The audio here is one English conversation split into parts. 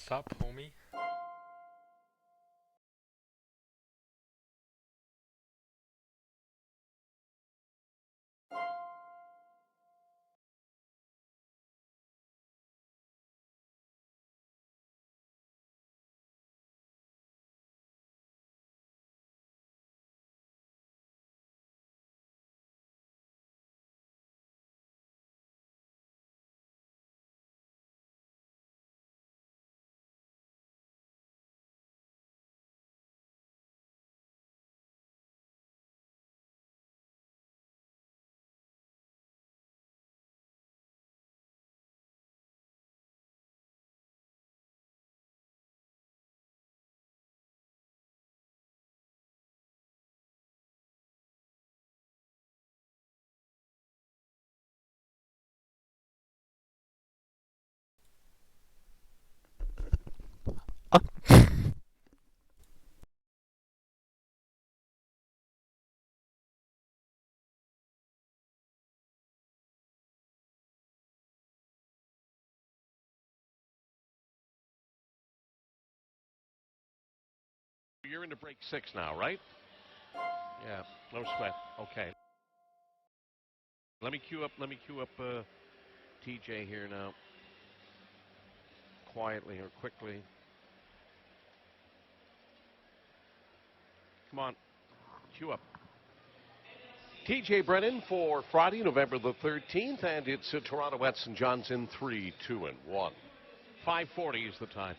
Sup, homie? You're into break 6 now, right? Yeah, no sweat. Okay. Let me cue up. TJ here now, quietly or quickly. Come on, cue up. TJ Brennan for Friday, November the 13th, and it's Toronto at St. John's in 3, 2, and 1. 5:40 is the time.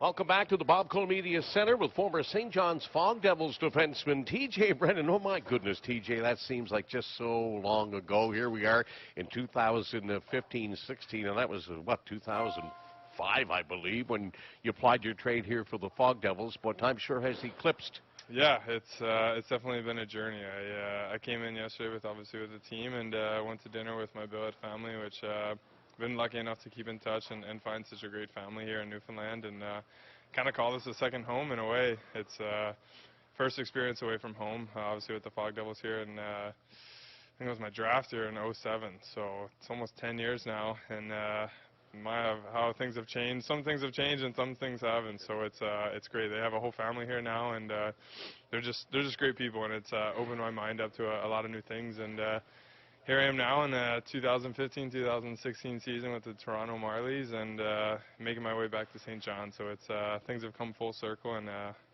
Welcome back to the Bob Cole Media Center with former St. John's Fog Devils defenseman TJ Brennan. Oh my goodness, TJ, that seems like just so long ago. Here we are in 2015-16, and that was, 2005, I believe, when you applied your trade here for the Fog Devils, but time sure has eclipsed. Yeah, it's definitely been a journey. I came in yesterday with the team and went to dinner with my billet family, which been lucky enough to keep in touch and find such a great family here in Newfoundland, and kind of call this a second home in a way. It's first experience away from home, obviously with the Fog Devils here, and I think it was my draft year in '07, so it's almost 10 years now, and how things have changed. Some things have changed and some things haven't. So it's great. They have a whole family here now, and they're just great people, and it's opened my mind up to a lot of new things. And here I am now in the 2015-2016 season with the Toronto Marlies, and making my way back to St. John. So it's things have come full circle, and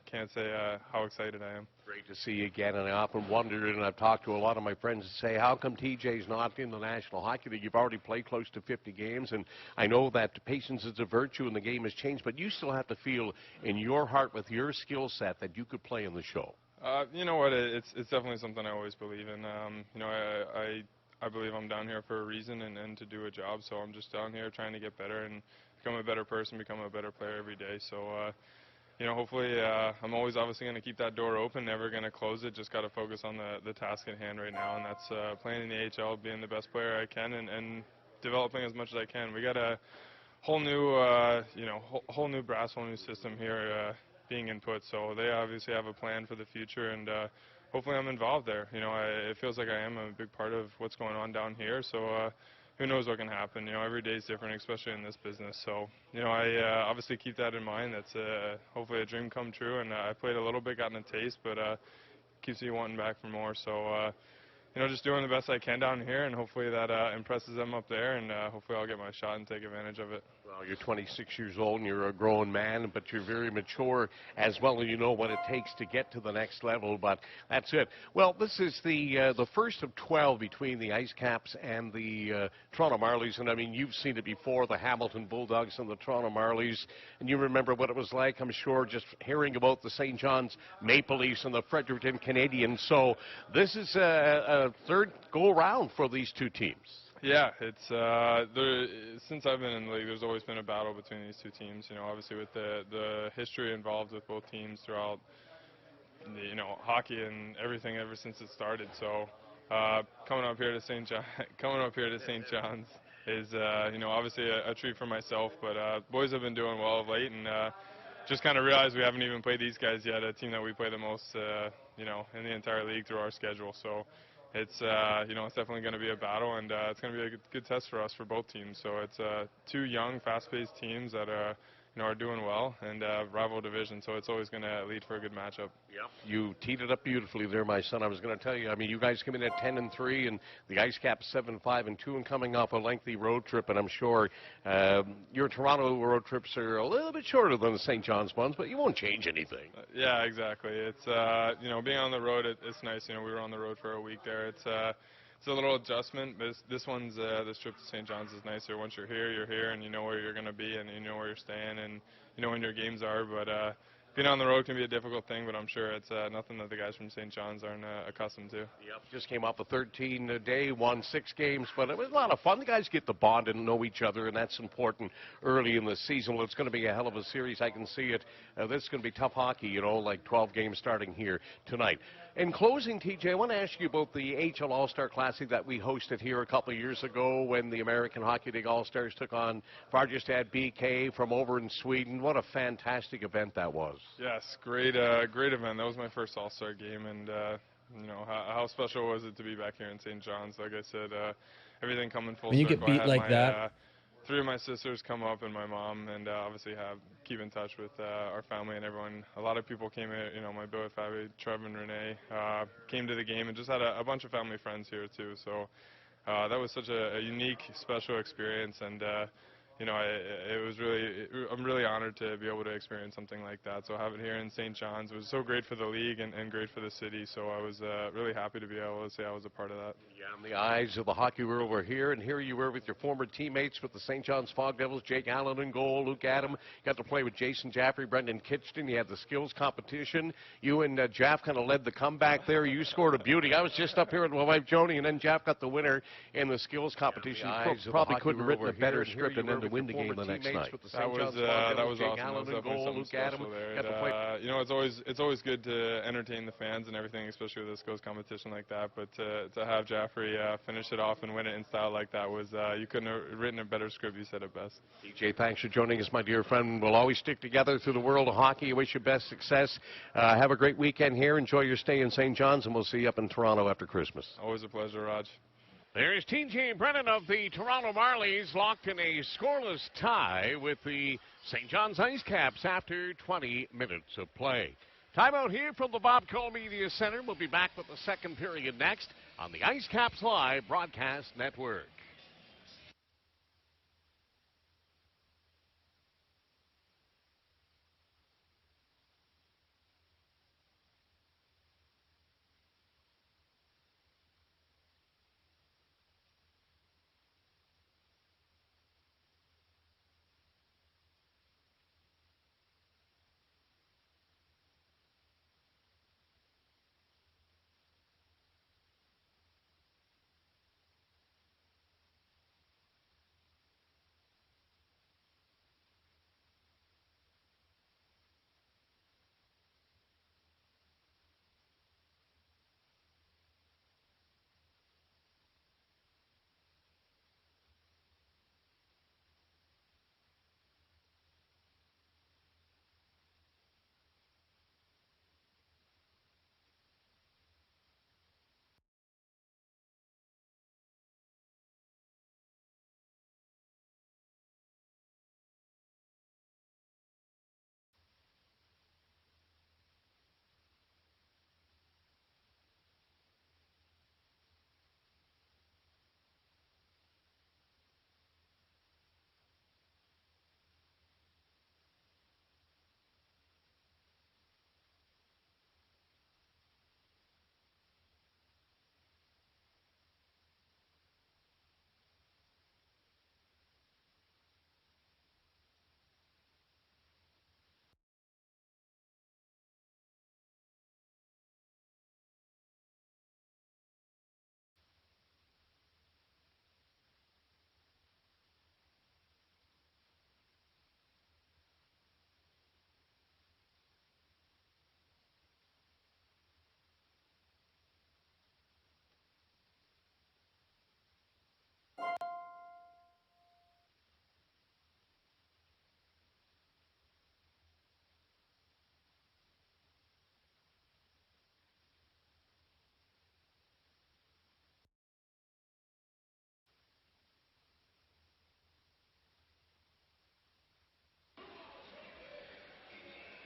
can't say how excited I am. Great to see you again, and I often wondered, and I've talked to a lot of my friends that say, how come TJ's not in the National Hockey League? You've already played close to 50 games, and I know that patience is a virtue and the game has changed, but you still have to feel in your heart with your skill set that you could play in the show. You know what? It's definitely something I always believe in. You know, I believe I'm down here for a reason and to do a job. So I'm just down here trying to get better and become a better person, become a better player every day. So you know, hopefully, I'm always obviously going to keep that door open, never going to close it. Just got to focus on the task at hand right now, and that's playing in the AHL, being the best player I can, and developing as much as I can. We got a whole new, whole new brass, whole new system here being input. So they obviously have a plan for the future, and hopefully I'm involved there. You know, it feels like I am a big part of what's going on down here. So who knows what can happen. Every day is different, especially in this business. So, I obviously keep that in mind. That's hopefully a dream come true. And I played a little bit, gotten a taste, but keeps me wanting back for more. So, just doing the best I can down here, and hopefully that impresses them up there, and hopefully I'll get my shot and take advantage of it. Well, you're 26 years old and you're a grown man, but you're very mature as well, and you know what it takes to get to the next level. But that's it. Well, this is the first of 12 between the Ice Caps and the Toronto Marlies, and I mean you've seen it before, the Hamilton Bulldogs and the Toronto Marlies, and you remember what it was like, I'm sure, just hearing about the St. John's Maple Leafs and the Fredericton Canadiens. So this is a third go-around for these two teams. Yeah, it's since I've been in the league, there's always been a battle between these two teams. Obviously with the history involved with both teams throughout, hockey and everything ever since it started. So coming up here to St. John's is obviously a treat for myself. But boys have been doing well of late, and just kind of realized we haven't even played these guys yet. A team that we play the most, in the entire league through our schedule. So. It's it's definitely going to be a battle, and it's going to be a good test for us for both teams. So it's two young, fast-paced teams that are doing well, and rival division. So it's always going to lead for a good matchup. Yep. You teed it up beautifully there, my son. I was going to tell you. I mean, you guys come in at 10-3, and the Ice Caps 7-5-2, and coming off a lengthy road trip. And I'm sure your Toronto road trips are a little bit shorter than the St. John's ones, but you won't change anything. Yeah, exactly. It's being on the road, it's nice. We were on the road for a week there. It's a little adjustment, but this trip to St. John's is nicer. Once you're here, and you know where you're going to be, and you know where you're staying, and you know when your games are. But being on the road can be a difficult thing, but I'm sure it's nothing that the guys from St. John's aren't accustomed to. Yep, just came off a 13-day, won 6 games, but it was a lot of fun. The guys get to bond and know each other, and that's important early in the season. Well, it's going to be a hell of a series. I can see it. This is going to be tough hockey, like 12 games starting here tonight. In closing, TJ, I want to ask you about the AHL All-Star Classic that we hosted here a couple of years ago when the American Hockey League All-Stars took on Fagerstad BK from over in Sweden. What a fantastic event that was. Yes, great event. That was my first All-Star game, and how special was it to be back here in St. John's? Like I said, everything coming full circle. When you get beat like that. 3 of my sisters come up, and my mom, and obviously keep in touch with our family and everyone. A lot of people came in, my billet family, Trev and Renee, came to the game, and just had a bunch of family friends here too. So that was such a unique, special experience, and I'm really honored to be able to experience something like that. So have it here in St. John's was so great for the league and great for the city. So I was really happy to be able to say I was a part of that. Yeah, and the eyes of the hockey world were here, and here you were with your former teammates with the St. John's Fog Devils, Jake Allen in goal, Luke Adam. You got to play with Jason Jaffrey, Brendan Kitchton. You had the skills competition. You and Jaff kind of led the comeback there. You scored a beauty. I was just up here with my wife Joni, and then Jaff got the winner in the skills competition. You probably couldn't have written a better script and then to win the game the next night. That was awesome. That was definitely something special there. It's always good to entertain the fans and everything, especially with a skills competition like that. But to have Jaffrey finish it off and win it in style like that was you couldn't have written a better script. You said it best. DJ, thanks for joining us, my dear friend. We'll always stick together through the world of hockey. I wish you best success. Have a great weekend here. Enjoy your stay in St. John's, and we'll see you up in Toronto after Christmas. Always a pleasure, Raj. There's TJ Brennan of the Toronto Marlies locked in a scoreless tie with the St. John's Ice Caps after 20 minutes of play. Timeout here from the Bob Cole Media Center. We'll be back with the second period next on the Ice Caps Live Broadcast Network.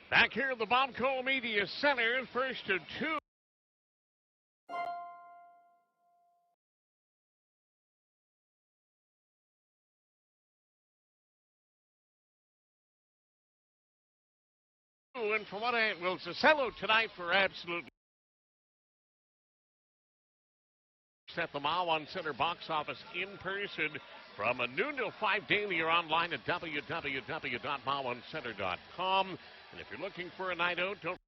Back here at the Bob Cole Media Center, first and 2. And from what I will Cicello tonight for absolutely at the Mawan Center box office in person from noon till 5 daily or online at www.mawancenter.com. And if you're looking for a night out, don't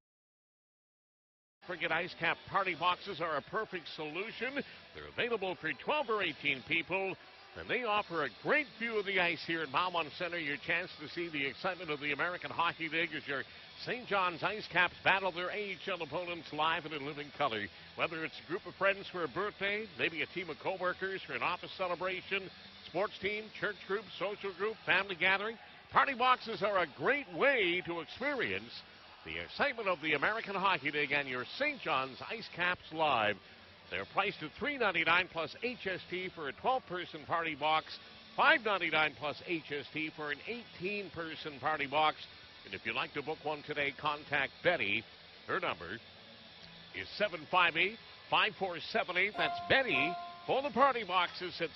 forget Ice Cap Party Boxes are a perfect solution. They're available for 12 or 18 people, and they offer a great view of the ice here at Mawan Center. Your chance to see the excitement of the American Hockey League as your St. John's Ice Caps battle their AHL opponents live and in living color. Whether it's a group of friends for a birthday, maybe a team of coworkers for an office celebration, sports team, church group, social group, family gathering, Party Boxes are a great way to experience the excitement of the American Hockey League and your St. John's Ice Caps live. They're priced at $3.99 plus HST for a 12-person party box, $5.99 plus HST for an 18-person party box. And if you'd like to book one today, contact Betty. Her number is 758-5478. That's Betty for the party boxes at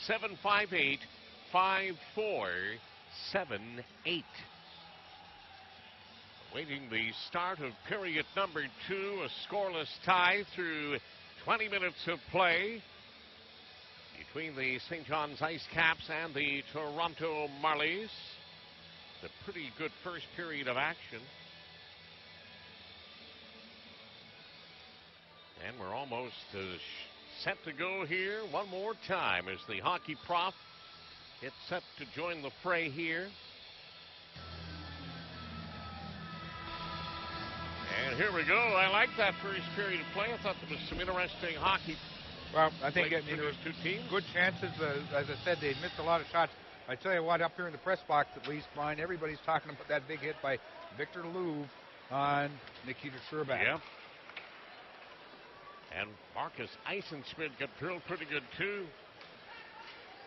758-5478. Waiting the start of period number 2, a scoreless tie through 20 minutes of play between the St. John's Ice Caps and the Toronto Marlies. It's a pretty good first period of action. And we're almost set to go here one more time as the hockey prof gets set to join the fray here. And here we go. I like that first period of play. I thought there was some interesting hockey. Well, I think there was two teams. Good chances. As I said, they missed a lot of shots. I tell you what, up here in the press box, at least, Brian, everybody's talking about that big hit by Victor Louvre on Nikita Scherbak. Yeah. And Marcus Eisenschmidt got drilled pretty good, too.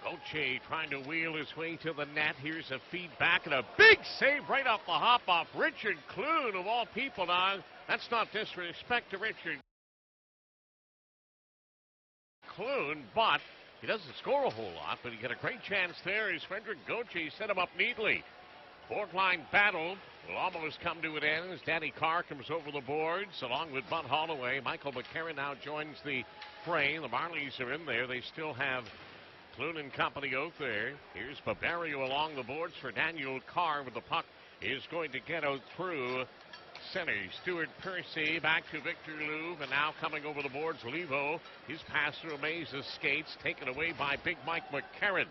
Gauthier trying to wheel his way to the net. Here's a feedback and a big save right off the hop off Richard Clune, of all people. Now, that's not disrespect to Richard Clune, but he doesn't score a whole lot, but he got a great chance there as Frederick Gauthier set him up neatly. Fourth line battle will almost come to an end as Danny Carr comes over the boards along with Bud Holloway. Michael McCarron now joins the fray. The Marlies are in there. They still have Clune and company out there. Here's Barberio along the boards for Daniel Carr, with the puck is going to get out through center. Stuart Percy back to Victor Louvre, and now coming over the boards, Levo. His pass through a maze of skates, taken away by Big Mike McCarron.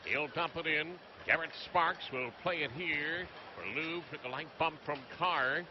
He'll dump it in. Garrett Sparks will play it here for Louvre. Took a light bump from Carr.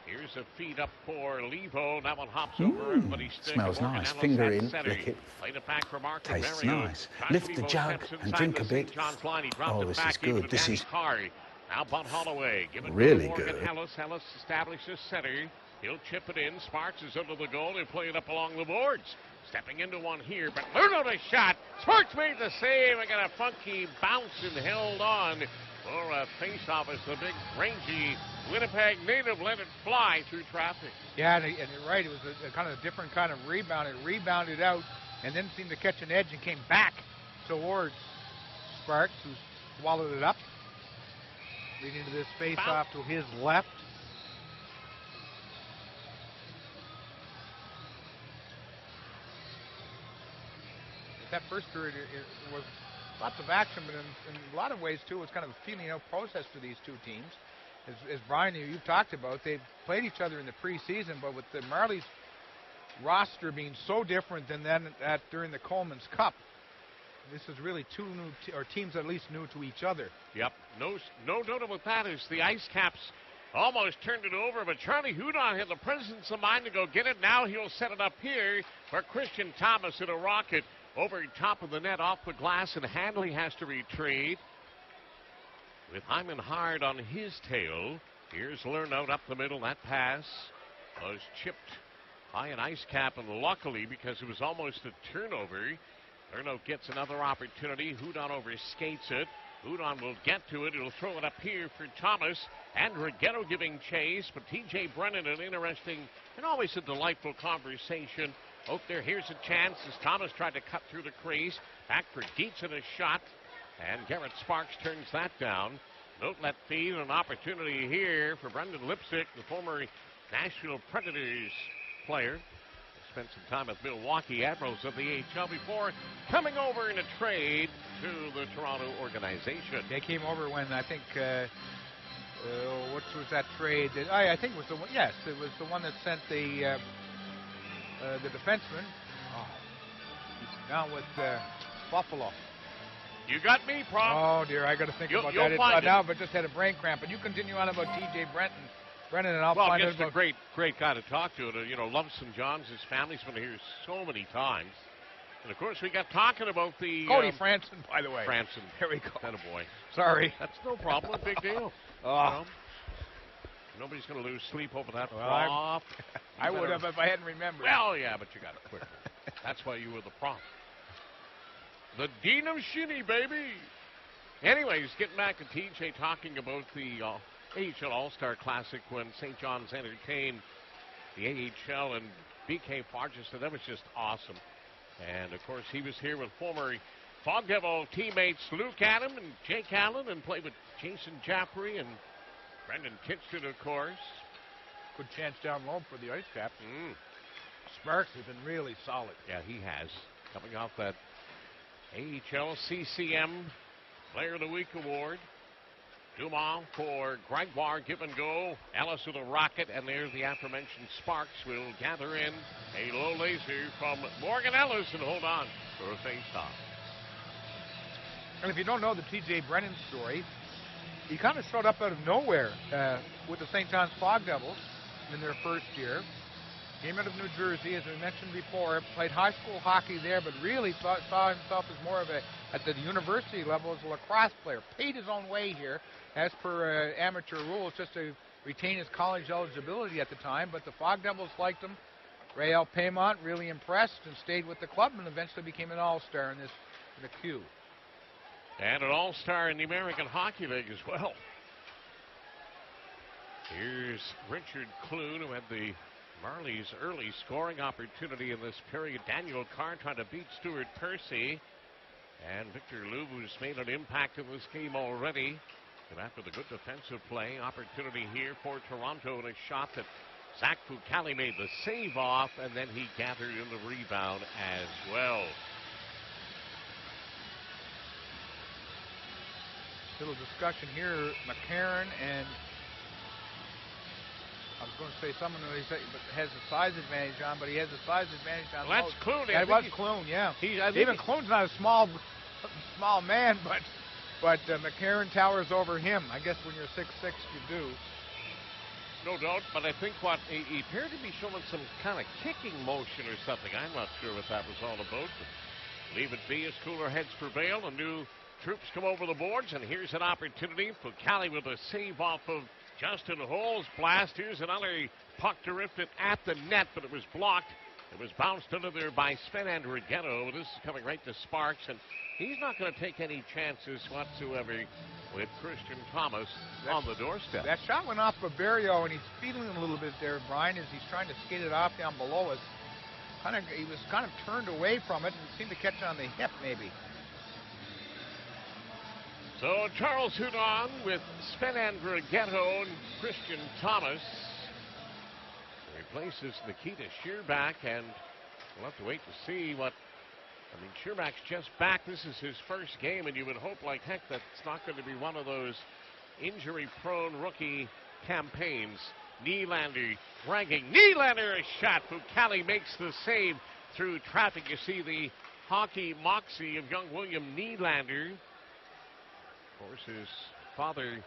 Here's a feed up for Levo. That one hops over everybody's stick. Smells nice. Finger in, lick it. Played it back for Marco Tastes Mario. nice. Lift the jug and drink a bit. Oh, this is good. This is now Bud Holloway. Give it really to good. Ellis establishes center. He'll chip it in. Sparks is under the goal. He'll play it up along the boards. Stepping into one here, but Lerno the shot. Sparks made the save. I got a funky bounce and held on for a face-off as the big, rangy Winnipeg native let it fly through traffic. Yeah, and you're right. It was a kind of a different kind of rebound. It rebounded out and then seemed to catch an edge and came back towards Sparks, who swallowed it up, leading to this face-off to his left. That first period, it was lots of action, but in a lot of ways, too, it was kind of a feeling out process for these two teams. As Brian, you've talked about, they've played each other in the preseason, but with the Marlies roster being so different than during the Coleman's Cup, this is really two new teams at least new to each other. Yep, no doubt about that. As the Ice Caps almost turned it over, but Charlie Hudon had the presence of mind to go get it. Now he'll set it up here for Christian Thomas in a rocket over top of the net, off the glass, and Handley has to retreat with Hyman Hard on his tail. Here's Lernout up the middle. That pass was chipped by an Ice Cap, and luckily, because it was almost a turnover, Lernout gets another opportunity. Hudon overskates it. Hudon will get to it. He'll throw it up here for Thomas. Andrighetto giving chase, but T.J. Brennan, an interesting and always a delightful conversation. Out there, here's a chance as Thomas tried to cut through the crease. Back for Dietz and a shot. And Garrett Sparks turns that down. Don't let feed an opportunity here for Brendan Lipsick, the former Nashville Predators player. Spent some time with Milwaukee Admirals of the AHL before coming over in a trade to the Toronto organization. They came over when I think, what was that trade? I think it was the one, yes, it was the one that sent the defenseman. Oh, he's down with Buffalo. You got me, Prom. Oh, dear, I got to think about that. Find it. Now, but just had a brain cramp. But you continue on about T.J. Brennan, and I'll find out about... Well, great guy to talk to. Loves St. John's. His family's been here so many times. And, of course, we got talking about the... Cody Franson, by the way. Franson. There we go. Attaboy. Sorry. That's no problem. A big deal. Oh. Nobody's going to lose sleep over that prop. I would have if I hadn't remembered. Well, yeah, but you got it quick. That's why you were the prop. The Dean of Shinny, baby. Anyways, getting back to TJ talking about the AHL All-Star Classic when St. John's entertained the AHL and BK Fargus. That was just awesome. And, of course, he was here with former Fog Devil teammates Luke Adam and Jake Allen and played with Jason Jaffrey and Brendan Kitson, of course. Good chance down low for the Ice Caps. Sparks has been really solid. Yeah, he has. Coming off that AHL CCM Player of the Week award. Dumas for Gregoire, give and go. Ellis with a rocket, and there's the aforementioned Sparks will gather in a low laser from Morgan Ellis and hold on for a face-off. And if you don't know the T.J. Brennan story, he kind of showed up out of nowhere with the St. John's Fog Devils in their first year. Came out of New Jersey, as we mentioned before, played high school hockey there, but really saw himself as more of at the university level, as a lacrosse player. Paid his own way here, as per amateur rules, just to retain his college eligibility at the time, but the Fog Devils liked him. Rael Paymont really impressed and stayed with the club and eventually became an all-star in the Q. And an all-star in the American Hockey League as well. Here's Richard Clune, who had the Marlies' early scoring opportunity in this period. Daniel Carr trying to beat Stuart Percy. And Victor Louvre, who's made an impact in this game already. And after the good defensive play, opportunity here for Toronto and a shot that Zach Fucale made the save off, and then he gathered in the rebound as well. Little discussion here, McCarron and I was going to say someone who has a size advantage on, but he has a size advantage on. Well, that's Clune. That was Clune, yeah. Even Clune's not a small man, but McCarron towers over him. I guess when you're 6'6", you do. No doubt, but I think he appeared to be showing some kind of kicking motion or something. I'm not sure what that was all about. But leave it be as cooler heads prevail. The new troops come over the boards, and here's an opportunity. Fucale with a save off of Justin Hole's blast. Here's another puck drifted at the net, but it was blocked. It was bounced under there by Sven Andrighetto. This is coming right to Sparks, and he's not going to take any chances whatsoever with Christian Thomas on the doorstep. That shot went off Barberio, and he's feeling a little bit there, Brian, as he's trying to skate it off down below us. He was kind of turned away from it and seemed to catch on the hip, maybe. So Charles Hudon with Sven Andrighetto and Christian Thomas replaces Nikita Shearback, and we'll have to wait to see what. I mean, Shearback's just back. This is his first game, and you would hope like heck that it's not going to be one of those injury-prone rookie campaigns. Nylander dragging. Nylander a shot. Fucale makes the save through traffic. You see the hockey moxie of young William Nylander. Of course, his father,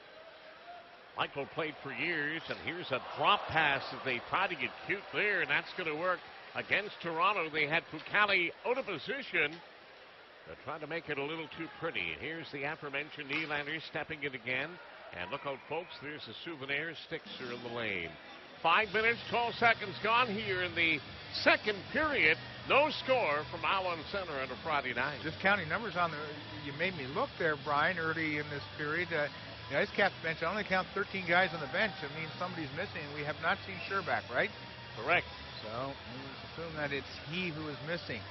Michael, played for years, and here's a drop pass as they try to get cute there, and that's going to work against Toronto. They had Fucale out of position. They're trying to make it a little too pretty. And here's the aforementioned Nylander stepping in again. And look out, folks, there's a souvenir. Sticks are in the lane. 5 minutes, 12 seconds gone here in the second period. No score from Allen Center on a Friday night. Just counting numbers on you made me look there, Brian, early in this period. The Ice Caps bench, I only count 13 guys on the bench. It means somebody's missing. We have not seen Sherbak, right? Correct. So we assume that it's he who is missing.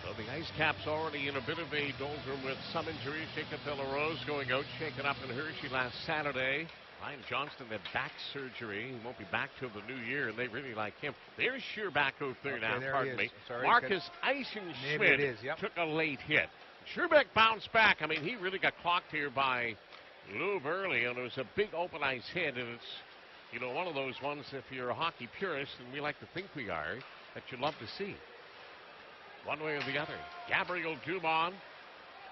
So the Ice Caps already in a bit of a doldrum with some injuries. Jacob Delarose going out, shaken up in Hershey last Saturday. Ryan Johnston had back surgery. He won't be back till the new year, and they really like him. There's Sherbak out there now, pardon me. Sorry, Marcus Eisenschmidt took a late hit. Sherbak bounced back. I mean, he really got clocked here by Lou Burley, and it was a big open ice hit, and it's, you know, one of those ones, if you're a hockey purist, and we like to think we are, that you love to see. One way or the other. Gabriel Dumont.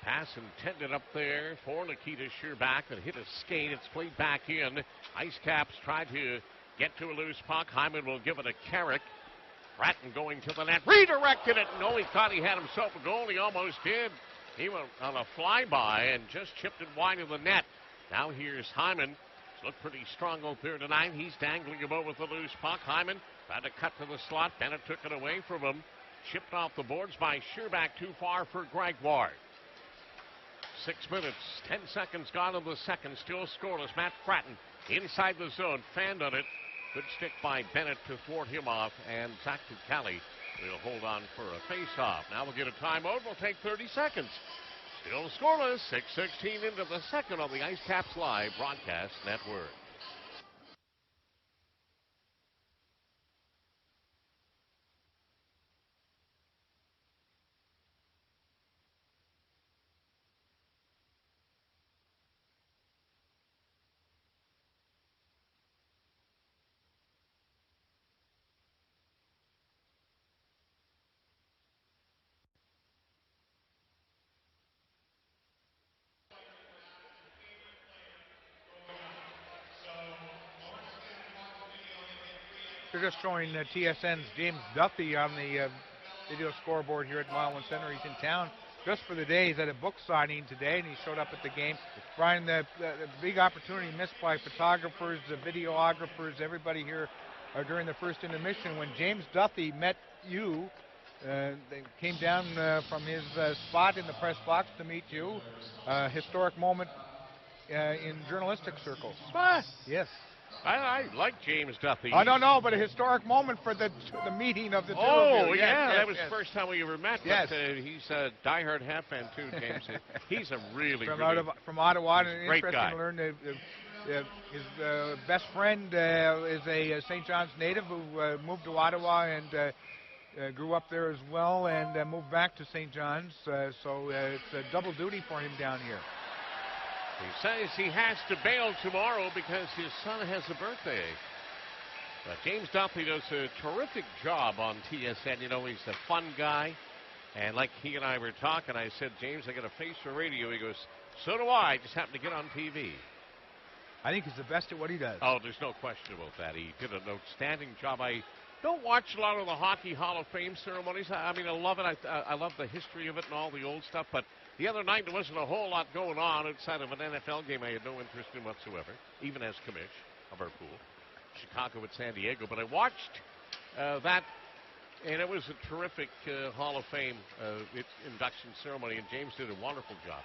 Pass intended up there for Nikita Sherbak that hit a skate. It's played back in. Ice Caps tried to get to a loose puck. Hyman will give it a Carrick. Bratton going to the net. Redirected it. No, he thought he had himself a goal. He almost did. He went on a flyby and just chipped it wide of the net. Now here's Hyman. He's looked pretty strong out there tonight. He's dangling about with a loose puck. Hyman tried to cut to the slot. Bennett took it away from him. Chipped off the boards by Sherbak, too far for Gregoire. 6 minutes, 10 seconds gone in the second. Still scoreless. Matt Fratton inside the zone. Fanned on it. Good stick by Bennett to thwart him off. And Zach Kelly will hold on for a face-off. Now we'll get a timeout. We'll take 30 seconds. Still scoreless. 6:16 into the second on the Ice Caps Live Broadcast Network. They're just showing TSN's James Duffy on the video scoreboard here at Mile One Center. He's in town just for the day. He's at a book signing today, and he showed up at the game. Brian, the big opportunity missed by photographers, the videographers, everybody here during the first intermission when James Duffy met you. They came down from his spot in the press box to meet you. Historic moment in journalistic circles. What? Yes. I like James Duffy. I don't know, but a historic moment for the meeting of the two of of you. Yeah, that was the first time we ever met. Yes. But, he's a diehard Hat fan too, James. He's a from Ottawa, and great interesting guy. to learn that his best friend is a St. John's native who moved to Ottawa and grew up there as well, and moved back to St. John's. So it's a double duty for him down here. He says he has to bail tomorrow because his son has a birthday. But James Duffy does a terrific job on TSN. You know, he's a fun guy. And like he and I were talking, I said, James, I got a face for radio. He goes, so do I. Just happened to get on TV. I think he's the best at what he does. Oh, there's no question about that. He did an outstanding job. I don't watch a lot of the Hockey Hall of Fame ceremonies. I mean, I love it. I love the history of it and all the old stuff. But the other night, there wasn't a whole lot going on outside of an NFL game I had no interest in whatsoever, even as commish of our pool. Chicago at San Diego. But I watched that, and it was a terrific Hall of Fame induction ceremony, and James did a wonderful job.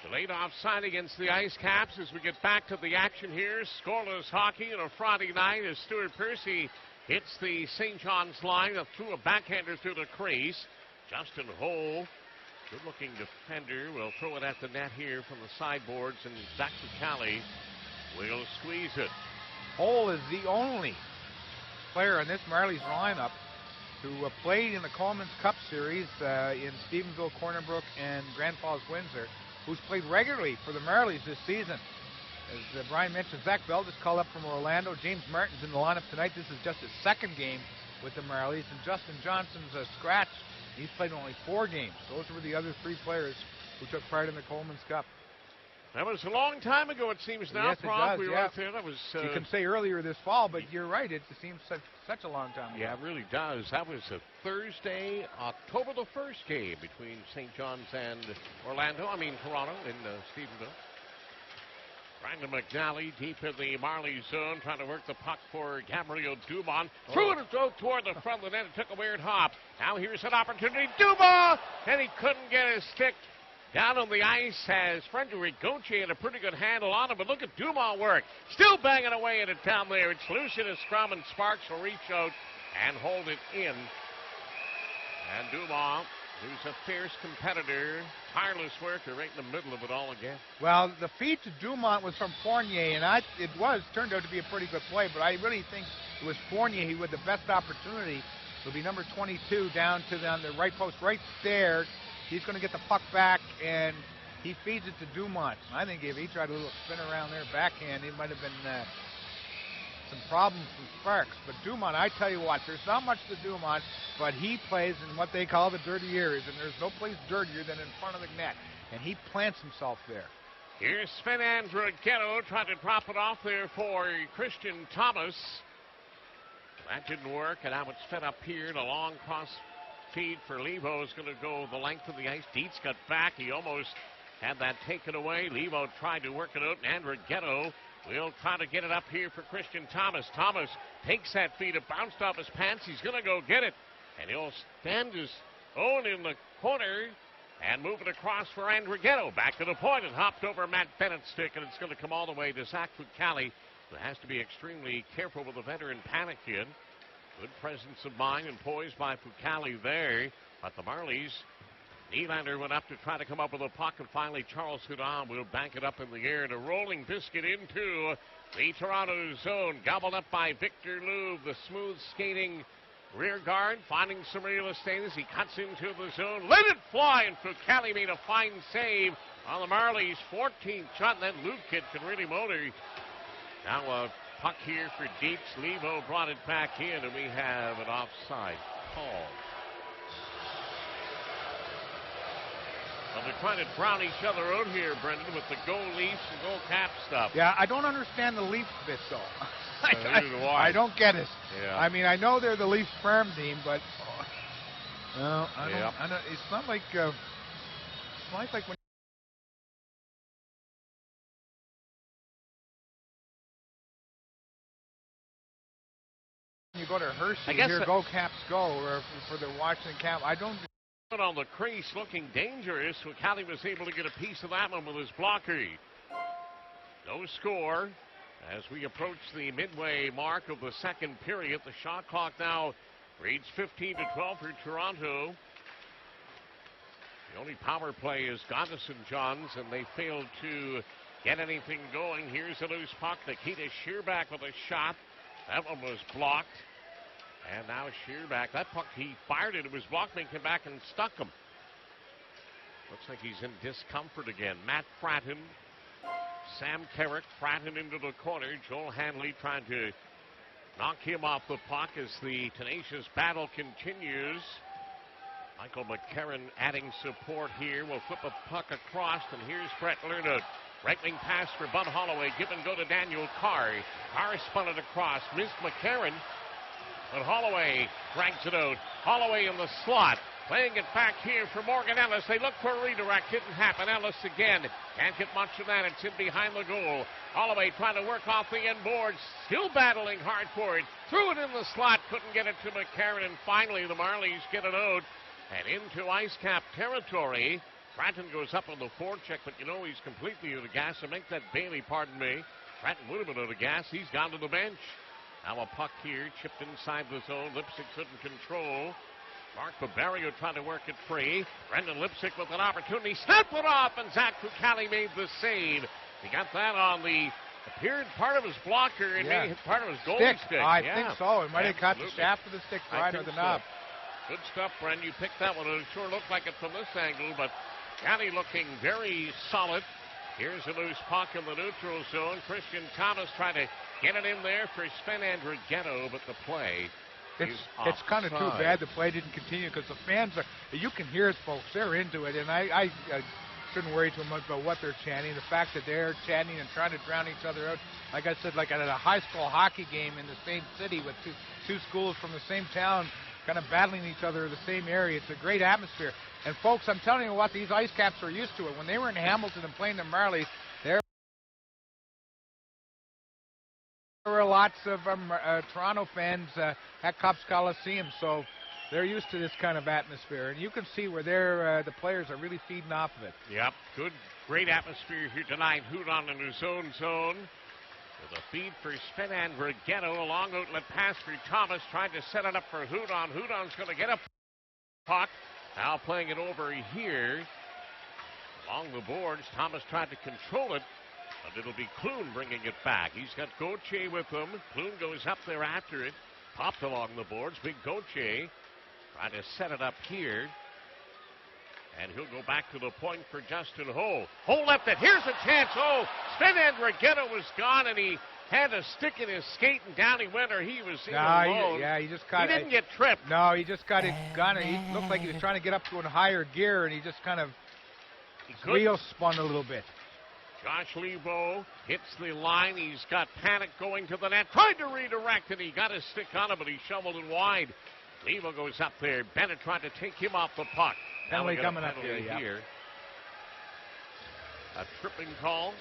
Delayed offside against the Ice Caps as we get back to the action here. Scoreless hockey on a Friday night as Stuart Percy hits the St. John's line through a backhander through the crease. Justin Hole, good-looking defender, will throw it at the net here from the sideboards, and Zach Callie will squeeze it. Hole is the only player in this Marlies lineup who played in the Coleman's Cup Series in Stephenville, Corner Brook, and Grand Falls, Windsor, who's played regularly for the Marlies this season. As Brian mentioned, Zach Bell just called up from Orlando. James Martin's in the lineup tonight. This is just his second game with the Marlies, and Justin Johnson's a scratch. He's played only 4 games. Those were the other 3 players who took part in the Coleman's Cup. That was a long time ago, it seems now, yes, Prof. It does, we were out there. That was, you can say earlier this fall, but you're right. It seems such a long time ago. Yeah, it really does. That was a Thursday, October the 1st game between St. John's and Toronto in Stephenville. Brandon McNally deep in the Marley zone, trying to work the puck for Gabriel Dumont. Threw it toward the front of the net and took a weird hop. Now here's an opportunity. Dumont! And he couldn't get his stick down on the ice as Frederic Gauthier had a pretty good handle on him. But look at Dumont work. Still banging away at it down there. It's loose in a scrum, and Sparks will reach out and hold it in. And Dumont, who's a fierce competitor, tireless worker, right in the middle of it all again. Well, the feed to Dumont was from Fournier, and turned out to be a pretty good play, but I really think it was Fournier who had the best opportunity. It'll be number 22 down to on the right post right there. He's going to get the puck back, and he feeds it to Dumont. I think if he tried a little spin around there backhand, it might have been some problems from Sparks. But Dumont, I tell you what, there's not much to Dumont, but he plays in what they call the dirty areas, and there's no place dirtier than in front of the net, and he plants himself there. Here's Sven Andrighetto trying to drop it off there for Christian Thomas. That didn't work, and now it's fed up here, and a long cross feed for Levo is going to go the length of the ice. Dietz got back. He almost had that taken away. Levo tried to work it out, and Andrighetto will try to get it up here for Christian Thomas. Thomas takes that feed. It bounced off his pants. He's going to go get it, and he'll stand his own in the corner and move it across for Andrighetto. Back to the point. It hopped over Matt Bennett's stick, and it's going to come all the way to Zach Fucale, who has to be extremely careful with the veteran Panikin. Good presence of mind and poise by Fucale there. But the Marlies, Nylander went up to try to come up with a puck, and finally Charles Hudon will bank it up in the air. And a rolling biscuit into the Toronto zone. Gobbled up by Victor Louvre, the smooth skating rear guard, finding some real estate as he cuts into the zone. Let it fly, and Fucale made a fine save on the Marlies' 14th shot. And that Luke kid can really motor. Now a puck here for Dietz. Levo brought it back in, and we have an offside call. Well, they're trying to drown each other out here, Brendan, with the Go Leafs and Go Cap stuff. Yeah, I don't understand the Leafs bit, though. I don't get it. Yeah. I mean, I know they're the Leafs farm team, but I don't, it's not like when you go to Hershey, you hear Go Caps Go, or for the Washington Cap. I don't. On the crease, looking dangerous. Fucale was able to get a piece of that one with his blocker. No score as we approach the midway mark of the second period. The shot clock now reads 15-12 for Toronto. The only power play is Goddison Johns, and they failed to get anything going. Here's a loose puck. Nikita Shearback with a shot. That one was blocked. And now Shearback, that puck, he fired it. It was blocked, and came back and stuck him. Looks like he's in discomfort again. Matt Fratton, Sam Carrick, Fratton into the corner. Joel Hanley trying to knock him off the puck as the tenacious battle continues. Michael McCarron adding support here. We'll flip a puck across, and here's Brett Lernout. Right wing pass for Bud Holloway. Give and go to Daniel Carr. Carr spun it across. Missed McCarron. But Holloway drags it out. Holloway in the slot. Playing it back here for Morgan Ellis. They look for a redirect. Didn't happen. Ellis again. Can't get much of that. It's in behind the goal. Holloway trying to work off the end boards. Still battling hard for it. Threw it in the slot. Couldn't get it to McCarron. And finally the Marlies get it out. And into ice cap territory. Fratton goes up on the forecheck, but you know he's completely out of gas. So make that Bailey, pardon me. Fratton would have been out of gas. He's gone to the bench. Now a puck here, chipped inside the zone. Lipsick couldn't control. Mark Barbario trying to work it free. Brendan Lipsick with an opportunity. Snapped it off, and Zach Fucale made the save. He got that on the appeared part of his blocker and made part of his goalie stick. I think so. It might have caught the shaft of the stick right or the knob. Good stuff, Brendan. You picked that one. It sure looked like it from this angle, but Fucale looking very solid. Here's a loose puck in the neutral zone. Christian Thomas trying to get it in there for Sven Andrighetto, but the play it's kind of too bad the play didn't continue because the fans are, you can hear it, folks. They're into it, and I shouldn't worry too much about what they're chanting. The fact that they're chanting and trying to drown each other out, like I said, like at a high school hockey game in the same city with two schools from the same town kind of battling each other in the same area. It's a great atmosphere. And folks, I'm telling you what, these Ice Caps are used to it. When they were in Hamilton and playing the Marlies, lots of Toronto fans at Copps Coliseum, so they're used to this kind of atmosphere, and you can see where the players are really feeding off of it. Yep, great atmosphere here tonight. Hudon in his own zone. With a feed for Sven Andrighetto. A long outlet pass for Thomas. Tried to set it up for Hudon. Hudon's going to get a puck. Now playing it over here. Along the boards. Thomas tried to control it. But it'll be Clune bringing it back. He's got Gauthier with him. Clune goes up there after it. Popped along the boards. Big Gauthier trying to set it up here. And he'll go back to the point for Justin Ho. Ho left it. Here's a chance. Oh, Sven Andrighetto was gone, and he had a stick in his skate, and down he went, or he was in alone. He just got. He didn't get tripped. No, he just got it gone. He looked like he was trying to get up to a higher gear, and he just kind of wheel spun a little bit. Josh Leivo hits the line. He's got Panic going to the net. Tried to redirect, and he got his stick on it, but he shoveled it wide. Leivo goes up there. Bennett tried to take him off the puck. Penalty coming up here. A tripping call.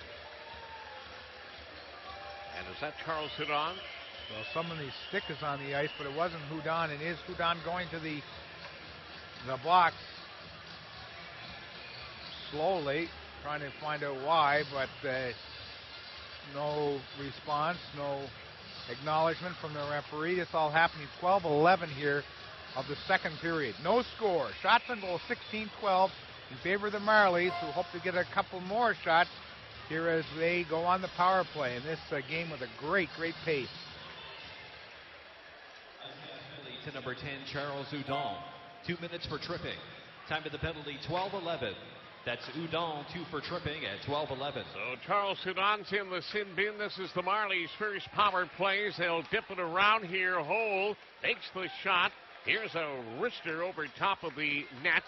And is that Charles Hudon? Well, somebody's stick is on the ice, but it wasn't Hudon. And is Hudon going to the box slowly, trying to find out why, but no response, no acknowledgement from the referee. It's all happening 12-11 here of the second period. No score. Shots on goal 16-12 in favor of the Marlies, who hope to get a couple more shots here as they go on the power play in this game with a great pace. To number 10, Charles Hudon. 2 minutes for tripping. Time of the penalty, 12-11. That's Hudon, 2 for tripping at 12-11. So Charles Hudon's in the sin bin. This is the Marlies' first power plays. They'll dip it around here. Hole makes the shot. Here's a wrister over top of the net.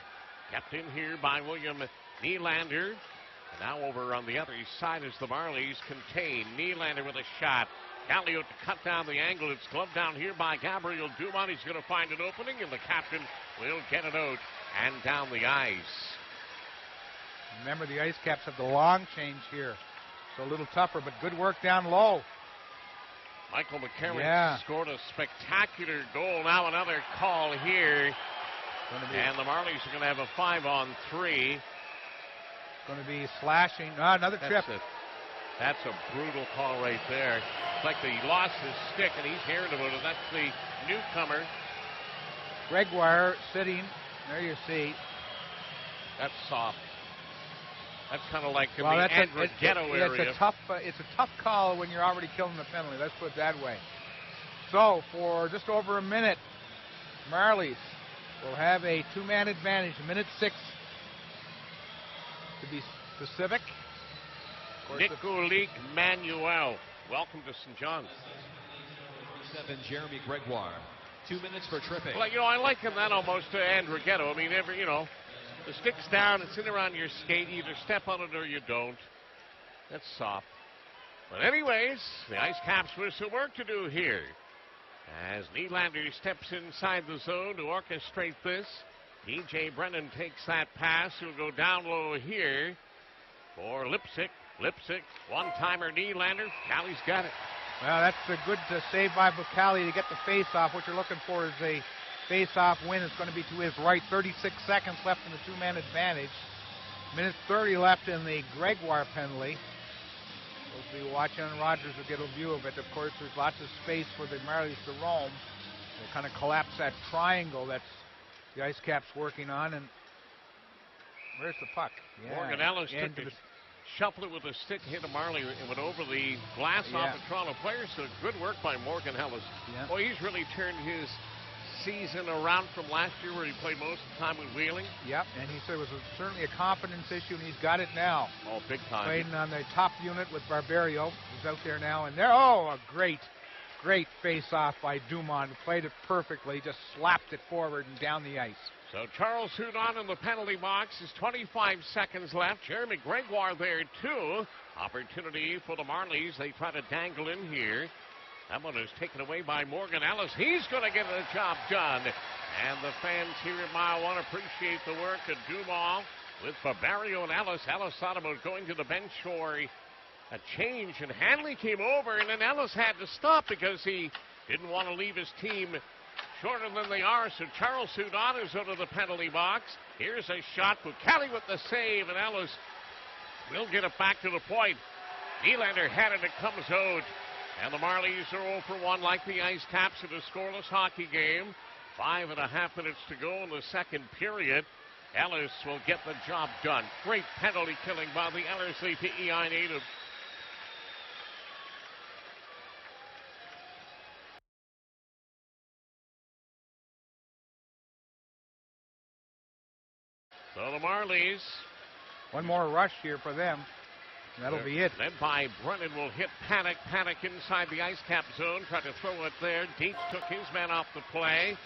Kept in here by William Nylander. And now over on the other side as the Marlies contain. Nylander with a shot. Gallio to cut down the angle. It's gloved down here by Gabriel Dumont. He's going to find an opening, and the captain will get it out and down the ice. Remember, the Ice Caps have the long change here, so a little tougher, but good work down low. Michael McCarron scored a spectacular goal. Now another call here. And the Marlies are going to have a 5-on-3. Going to be slashing. Another trip. That's a brutal call right there. It's like he lost his stick, and he's hearing about it. That's the newcomer. Gregoire sitting. There you see. That's soft. That's kind of like the Andrighetto area. It's a tough call when you're already killing the penalty. Let's put it that way. So for just over a minute, Marlies will have a 2-man advantage. Minute 6 to be specific. Nicolas Manuel. Welcome to St. John's. 7, Jeremy Gregoire. 2 minutes for tripping. Well, I liken that almost to Andrighetto. I mean, the stick's down, it's in around your skate. You either step on it or you don't. That's soft. But anyways, the Ice Caps with some work to do here. As Nylander steps inside the zone to orchestrate this. TJ Brennan takes that pass. He'll go down low here for Lipsick. Lipsick, one-timer Nylander. Callie's got it. Well, that's a good save by Bucali to get the face-off. What you're looking for is a face-off win. It's going to be to his right. 36 seconds left in the 2-man advantage. Minute 30 left in the Gregoire penalty. We'll be watching, and Rogers will get a view of it. Of course, there's lots of space for the Marlies to roam. They'll kind of collapse that triangle that's the Ice Caps working on. And where's the puck? Morgan Ellis took it, shuffled it with a stick, hit a Marley, and went over the glass off the Toronto players. So good work by Morgan Ellis. Boy, he's really turned his season around from last year where he played most of the time with Wheeling. Yep, and he said it was certainly a confidence issue, and he's got it now. Oh, big time. Playing on the top unit with Barberio. He's out there now, and there, a great face-off by Dumont, who played it perfectly, just slapped it forward and down the ice. So Charles Hudon in the penalty box. Is 25 seconds left. Jeremy Gregoire there, too. Opportunity for the Marlies. They try to dangle in here. That one is taken away by Morgan Ellis. He's going to get the job done. And the fans here at Mile 1 appreciate the work of Dumont with Barberio and Ellis. Ellis thought about going to the bench for a change, and Hanley came over, and then Ellis had to stop because he didn't want to leave his team shorter than they are. So Charles Hudon is out of the penalty box. Here's a shot. Bucali with the save, and Ellis will get it back to the point. Nylander had it. It comes out. And the Marlies are 0 for 1 like the Ice Caps in a scoreless hockey game. 5.5 minutes to go in the second period. Ellis will get the job done. Great penalty killing by the Ellerslie PEI native. So the Marlies. One more rush here for them. That'll be it. Led by Brennan will hit Panic. Panic inside the Ice Cap zone. Tried to throw it there. Dietz took his man off the play.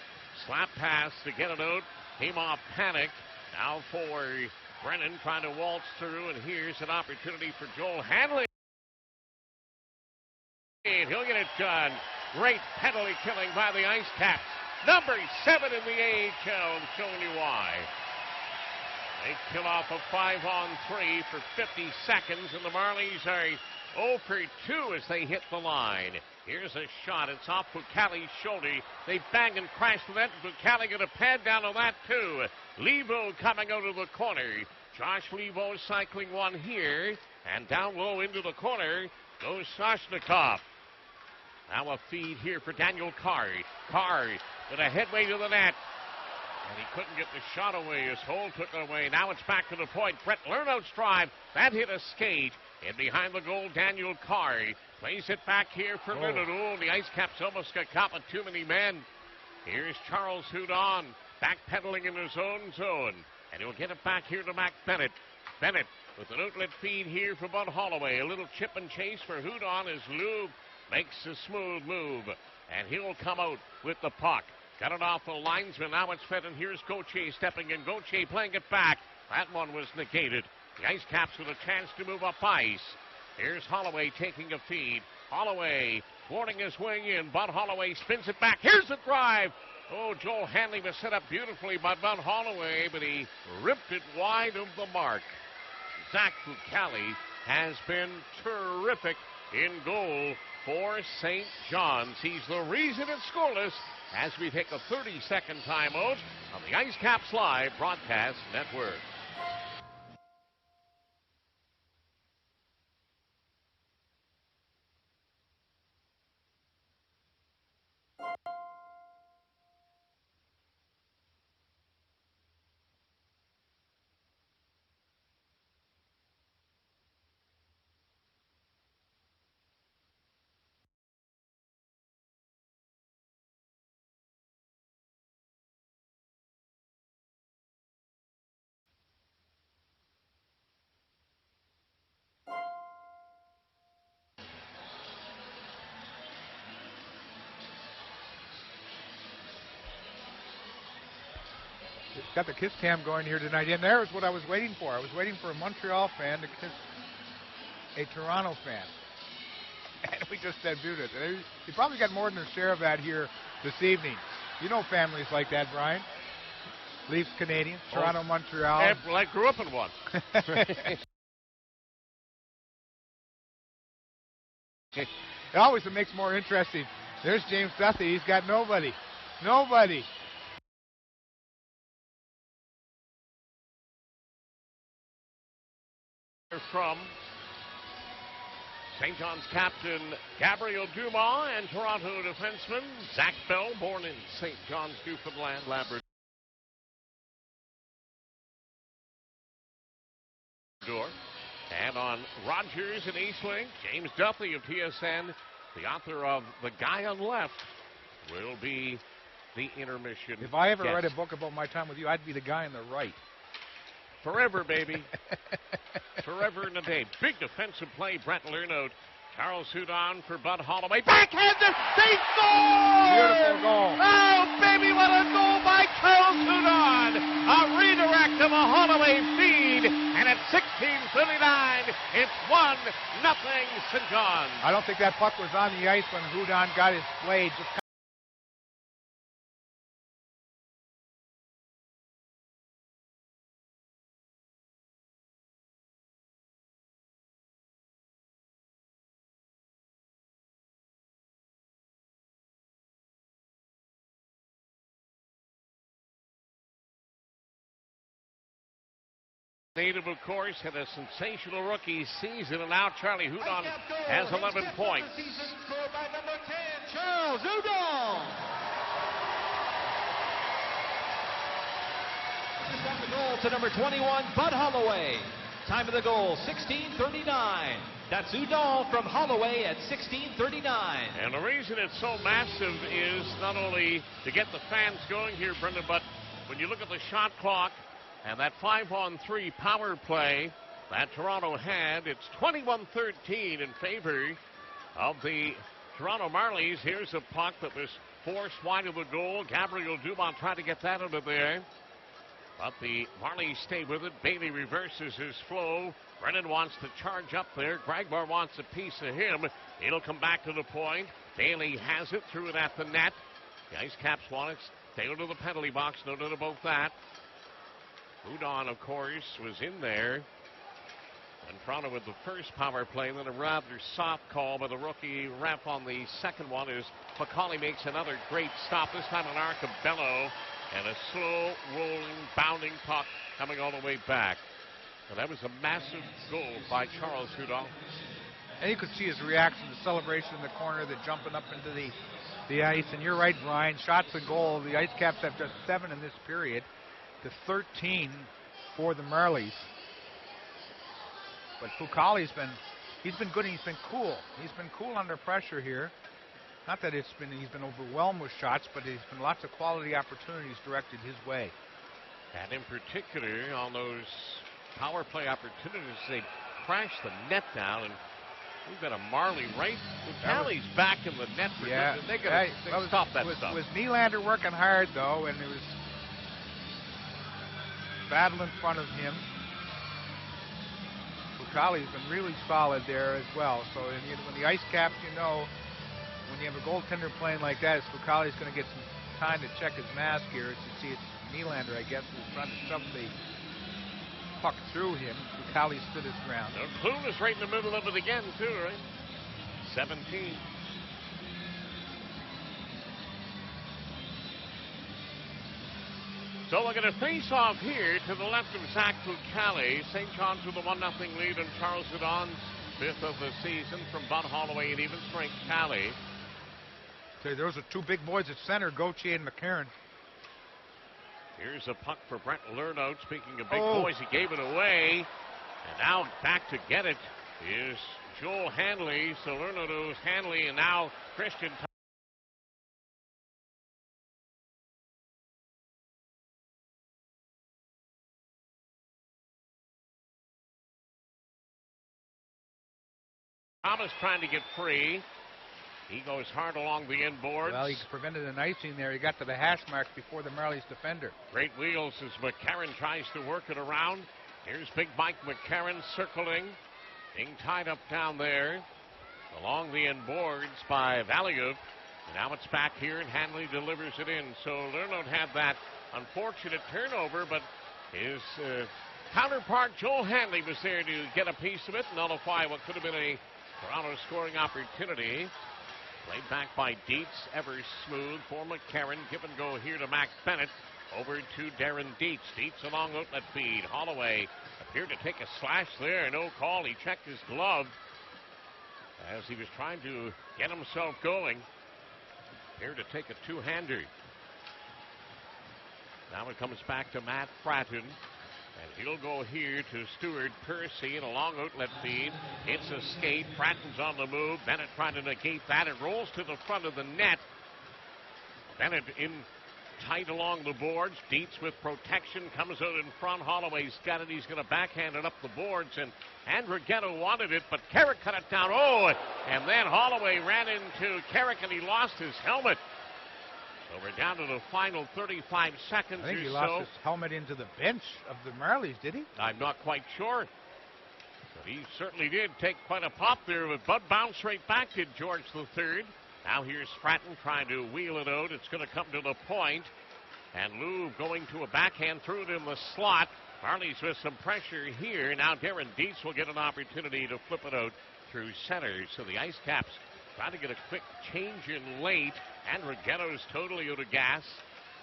Slap pass to get it out. Came off Panic. Now for Brennan trying to waltz through. And here's an opportunity for Joel Hanley. He'll get it done. Great penalty killing by the Ice Caps. Number 7 in the AHL. I'm showing you why. They kill off a 5-on-3 for 50 seconds, and the Marlies are 0 for 2 as they hit the line. Here's a shot. It's off Bucali's shoulder. They bang and crash the net. Bucali got a pad down on that, too. Levo coming out of the corner. Josh Levo cycling one here, and down low into the corner goes Soshnikov. Now a feed here for Daniel Carr. Carr with a headway to the net. And he couldn't get the shot away. His hole took it away. Now it's back to the point. Brett Lernout's drive. That hit a skate. And behind the goal, Daniel Carr plays it back here for Lernout. Oh, the Ice Caps almost got caught with too many men. Here's Charles Hudon backpedaling in his own zone. And he'll get it back here to Mac Bennett. Bennett with an outlet feed here for Bud Holloway. A little chip and chase for Hudon as Lou makes a smooth move. And he'll come out with the puck. Got it off the linesman. Now it's fed, and here's Gauthier stepping in. Gauthier playing it back. That one was negated. The Ice Caps with a chance to move up ice. Here's Holloway taking a feed. Holloway boarding his wing in. Bud Holloway spins it back. Here's the drive. Oh, Joel Hanley was set up beautifully by Bud Holloway, but he ripped it wide of the mark. Zach Bucali has been terrific in goal for St. John's. He's the reason it's scoreless as we take a 30-second timeout on the Ice Caps Live Broadcast Network. Got the kiss cam going here tonight, and there's what I was waiting for. I was waiting for a Montreal fan to kiss a Toronto fan, and we just debuted it. You probably got more than a share of that here this evening. You know families like that, Brian. Leafs, Canadians, Toronto, Montreal. Well, I grew up in one. It always makes it more interesting. There's James Duthie. He's got nobody. Nobody. From St. John's captain Gabriel Dumas and Toronto defenseman Zach Bell, born in St. John's, Newfoundland, Labrador. And on Rogers and Eastlink, James Duthie of TSN, the author of The Guy on Left, will be the intermission. If I ever guest. read a book about my time with you, I'd be the guy on the right. Forever, baby. Forever and a day. Big defensive play, Brett Lernout. Charles Hudon for Bud Holloway. Backhanded! They score! Beautiful goal. Oh, baby, what a goal by Charles Hudon! A redirect of a Holloway feed, and at 16:39, it's 1-0 St. John's. I don't think that puck was on the ice when Hudon got his blade just Native, of course, had a sensational rookie season, and now Charlie Hudon has 11 points. Season scored by number 10, Charles Hudon. Assist on the goal to number 21, Bud Holloway. Time of the goal, 16:39. That's Hudon from Holloway at 16:39. And the reason it's so massive is not only to get the fans going here, Brendan, but when you look at the shot clock and that 5-on-3 power play that Toronto had, it's 21-13 in favor of the Toronto Marlies. Here's a puck that was forced wide of the goal. Gabriel Dumont tried to get that out of there, but the Marlies stay with it. Bailey reverses his flow. Brennan wants to charge up there. Gragbar wants a piece of him. It'll come back to the point. Bailey has it, threw it at the net. The Ice Caps want it. Stay to the penalty box, no doubt about that. Hudon, of course, was in there. And Toronto with the first power play, and then a rather soft call by the rookie ref on the second one as McCauley makes another great stop, this time on Arcabello, and a slow, rolling, bounding puck coming all the way back. And that was a massive goal by Charles Hudon. And you could see his reaction, the celebration in the corner, the jumping up into the ice. And you're right, Brian, shots and goal. The Ice Caps have just 7 in this period to 13 for the Marlies. But Fucale's he's been good and he's been cool. He's been cool under pressure here. Not that he's been overwhelmed with shots, but there's been lots of quality opportunities directed his way. And in particular, on those power play opportunities, they crashed the net down, and we've got a Marley right. Fucale's back in the net. Yeah, they got to stop that stuff. Was Nylander working hard though, and it was battle in front of him. Fucale's been really solid there as well. So when the Ice Caps, when you have a goaltender playing like that, Fucale's going to get some time to check his mask here. As you see, it's Nylander, I guess, who's trying to shove the puck through him. Fucale stood his ground. Clune is right in the middle of it again, too, right? 17. So we're going to face off here to the left of Zach Fucale. St. John's with a 1-0 lead, and Charles Hudon's 5th of the season from Bud Holloway and even strength Cali. So those are two big boys at center, Gauthier and McCarron. Here's a puck for Brent Lernout. Speaking of big boys, he gave it away. And now back to get it is Joel Hanley. So Lernout owes Hanley, and now Christian Thomas trying to get free. He goes hard along the inboards. Well, he prevented an icing there. He got to the hash marks before the Marlies defender. Great wheels as McCarron tries to work it around. Here's big Mike McCarron circling, being tied up down there along the inboards by Valiuv. And now it's back here, and Hanley delivers it in. So Lernout had that unfortunate turnover, but his counterpart Joel Hanley was there to get a piece of it, nullify what could have been a Toronto scoring opportunity. Played back by Dietz, ever smooth for McCarron. Give and go here to Mac Bennett. Over to Darren Dietz. Dietz along outlet feed. Holloway appeared to take a slash there. No call. He checked his glove as he was trying to get himself going. Appeared to take a two-hander. Now it comes back to Matt Fratton. And he'll go here to Stuart Percy in a long outlet feed. It's a skate. Fratton's on the move. Bennett trying to negate that. It rolls to the front of the net. Bennett in tight along the boards. Dietz with protection comes out in front. Holloway's got it. He's going to backhand it up the boards. And Andrighetto wanted it, but Carrick cut it down. Oh, and then Holloway ran into Carrick and he lost his helmet. So we're down to the final 35 seconds or so. I think he lost his helmet into the bench of the Marlies, did he? I'm not quite sure. But he certainly did take quite a pop there, but Bud bounced right back, did George III. Now here's Fratton trying to wheel it out. It's going to come to the point. And Lou going to a backhand, threw it in the slot. Marlies with some pressure here. Now Darren Dietz will get an opportunity to flip it out through center. So the Ice Caps trying to get a quick change in late. Andrighetto's totally out of gas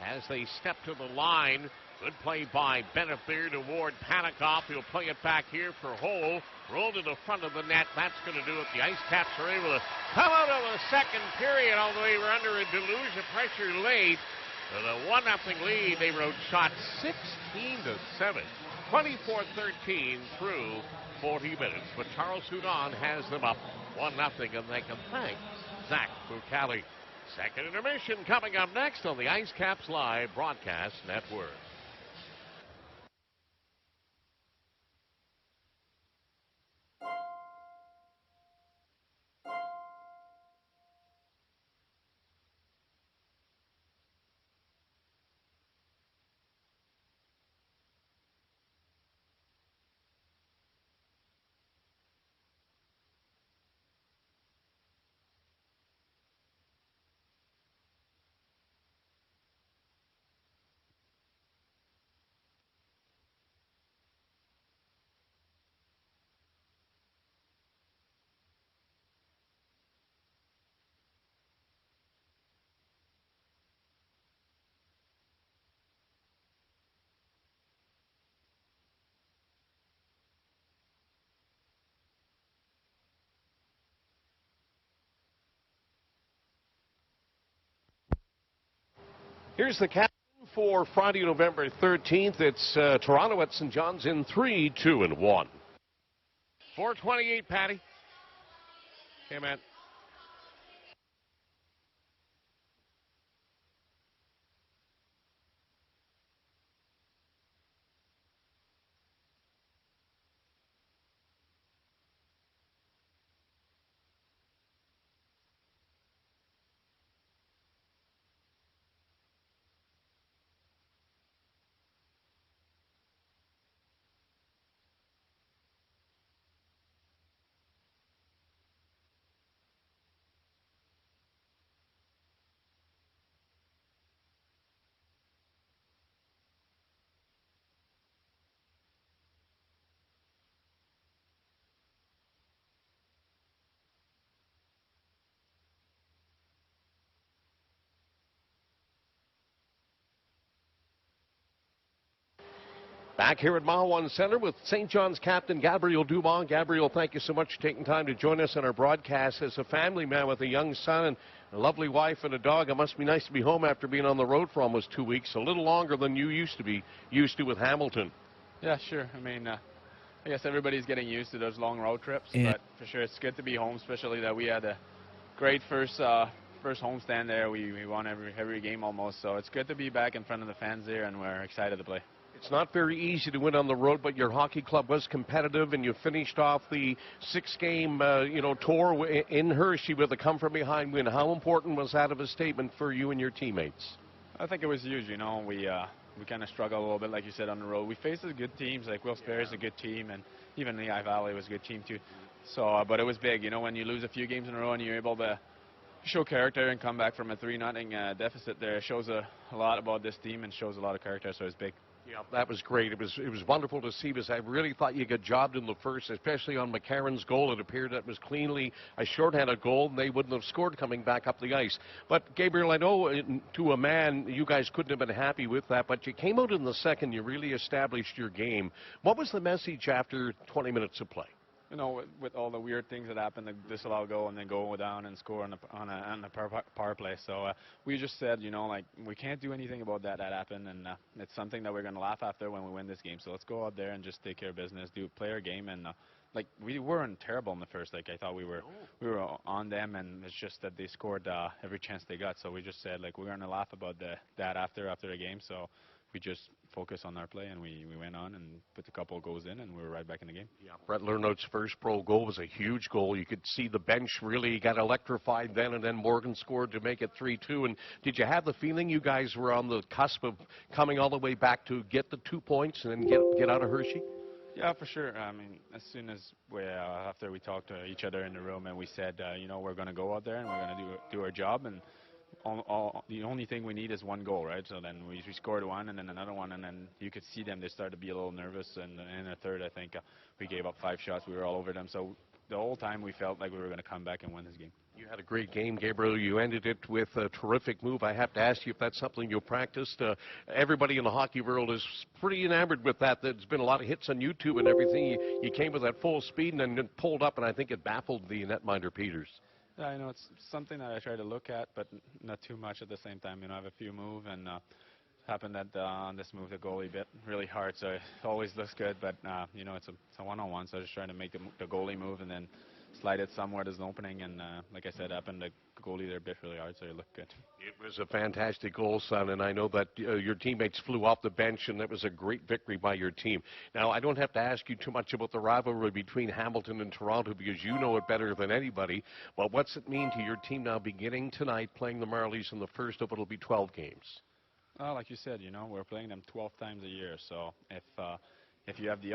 as they step to the line Good play by Benefier toward Panikoff. He'll play it back here for Hole. Roll to the front of the net. That's going to do it. The Ice Caps are able to come out of the second period, although they were under a deluge of pressure late. With a 1-0 lead, they wrote shots 16-7. 24-13 through 40 minutes. But Charles Hudon has them up 1-0, and they can thank Zach Fucale. Second intermission coming up next on the Ice Caps Live Broadcast Network. Here's the captain for Friday, November 13th. It's Toronto at St. John's in 3-2-1. 4:28, Patty. Okay, man. Back here at Mile One Center with St. John's captain Gabriel Dumont. Gabriel, thank you so much for taking time to join us on our broadcast. As a family man with a young son and a lovely wife and a dog, it must be nice to be home after being on the road for almost 2 weeks, a little longer than you used to with Hamilton. Yeah, sure. I mean, I guess everybody's getting used to those long road trips, Yeah. but for sure it's good to be home, especially that we had a great first homestand there. We won every game almost, so it's good to be back in front of the fans there, and we're excited to play. It's not very easy to win on the road, but your hockey club was competitive, and you finished off the 6-game tour in Hershey with a come-from-behind win. How important was that of a statement for you and your teammates? I think it was huge. You know, we kind of struggled a little bit, like you said, on the road. We faced good teams, like Wilkes-Barre is a good team, and even Lehigh Valley was a good team too. So, but it was big. You know, when you lose a few games in a row and you're able to show character and come back from a 3-0 deficit there, it shows a lot about this team and shows a lot of character. So it's big. Yeah, that was great. It was wonderful to see, because I really thought you got jobbed in the first, especially on McCarron's goal. It appeared that was cleanly a shorthanded goal, and they wouldn't have scored coming back up the ice. But, Gabriel, I know to a man you guys couldn't have been happy with that, but you came out in the second. You really established your game. What was the message after 20 minutes of play? You know, with all the weird things that happened, the disallow goal and then go down and score on a power play. So we just said, you know, like, we can't do anything about that happened, and it's something that we're going to laugh after when we win this game. So let's go out there and just take care of business, play our game, and like, we weren't terrible in the first. Like, I thought we were on them, and it's just that they scored every chance they got. So we just said, like, we're going to laugh about that after the game. So we just focused on our play, and we went on and put a couple of goals in, and we were right back in the game. Yeah, Brett Lernout's first pro goal was a huge goal. You could see the bench really got electrified then, and then Morgan scored to make it 3-2. And did you have the feeling you guys were on the cusp of coming all the way back to get the 2 points and then get out of Hershey? Yeah, for sure. I mean, as soon as after we talked to each other in the room, and we said, you know, we're going to go out there and we're going to do our job, and the only thing we need is one goal, right? So then we scored one, and then another one, and then you could see them. They started to be a little nervous, and in the third, I think we gave up 5 shots. We were all over them. So the whole time we felt like we were going to come back and win this game. You had a great game, Gabriel. You ended it with a terrific move. I have to ask you if that's something you practiced. Everybody in the hockey world is pretty enamored with that. There's been a lot of hits on YouTube and everything. You came with that full speed and then pulled up, and I think it baffled the netminder Peters. Yeah, I know it's something that I try to look at, but not too much at the same time. I have a few move, and happened that on this move the goalie bit really hard, so it always looks good. But it's a one-on-one, so I was just trying to make the goalie move and then slide it somewhere there's an opening, and like I said, happened the goalie there bit really hard, so it looked good. It was a fantastic goal, son, and I know that your teammates flew off the bench, and that was a great victory by your team. Now, I don't have to ask you too much about the rivalry between Hamilton and Toronto because you know it better than anybody, but what's it mean to your team now beginning tonight, playing the Marlies in the first of it'll be 12 games? Like you said, we're playing them 12 times a year, so if you have the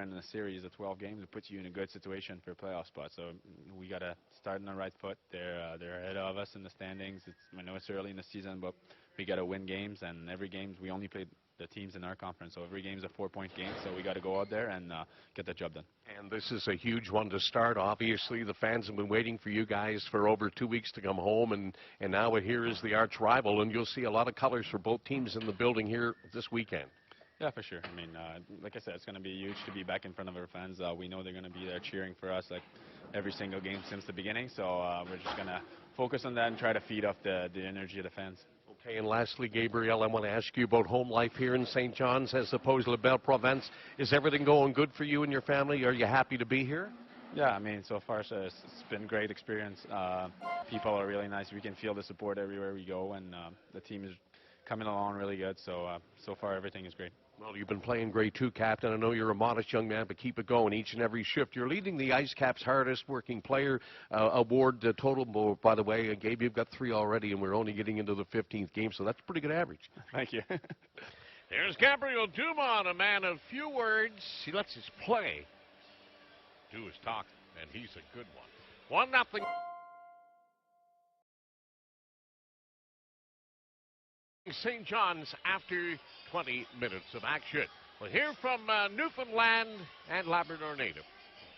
in the series of 12 games, it puts you in a good situation for a playoff spot. So we got to start on the right foot. They're ahead of us in the standings. I know it's early in the season, but we got to win games, and every game we only play the teams in our conference, so every game's a 4-point game. So we got to go out there and get the job done. And this is a huge one to start. Obviously, the fans have been waiting for you guys for over 2 weeks to come home, and now here is the arch rival, and you'll see a lot of colors for both teams in the building here this weekend. Yeah, for sure. Like I said, it's going to be huge to be back in front of our fans. We know they're going to be there cheering for us like every single game since the beginning. So we're just going to focus on that and try to feed off the energy of the fans. Okay, and lastly, Gabriel, I want to ask you about home life here in St. John's as opposed to La Belle Province. Is everything going good for you and your family? Are you happy to be here? Yeah, so far so it's been a great experience. People are really nice. We can feel the support everywhere we go, and the team is coming along really good. So far everything is great. Well, you've been playing great too, Captain. I know you're a modest young man, but keep it going each and every shift. You're leading the Ice Caps hardest working player award total. By the way, Gabe, you've got 3 already, and we're only getting into the 15th game, so that's a pretty good average. Thank you. There's Gabriel Dumont, a man of few words. He lets his play do his talking, and he's a good one. 1-0. St. John's after 20 minutes of action. We'll hear from Newfoundland and Labrador native.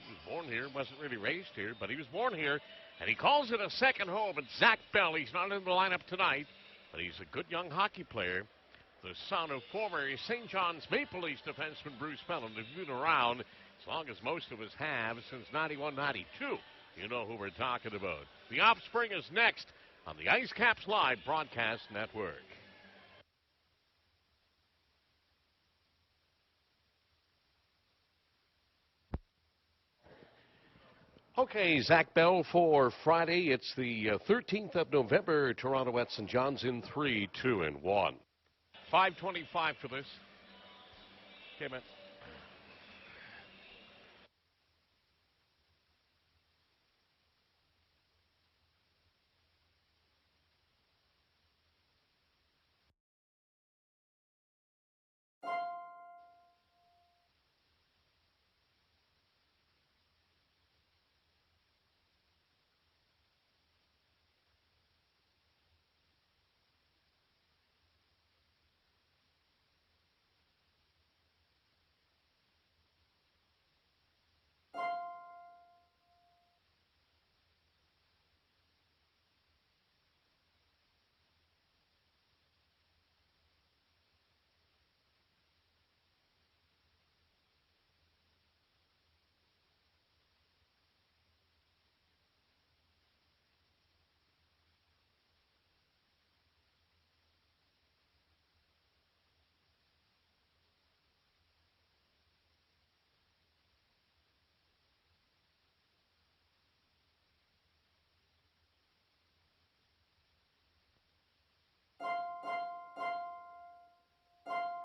He was born here, wasn't really raised here, but he was born here, and he calls it a second home. It's Zach Bell. He's not in the lineup tonight, but he's a good young hockey player. The son of former St. John's Maple Leafs defenseman Bruce Pelham, who's been around as long as most of us have since 91-92. You know who we're talking about. The Offspring is next on the Ice Caps Live Broadcast Network. Okay, Zach Bell for Friday. It's the 13th of November. Toronto at St. John's in 3-2-1. 5:25 for this. Okay, man.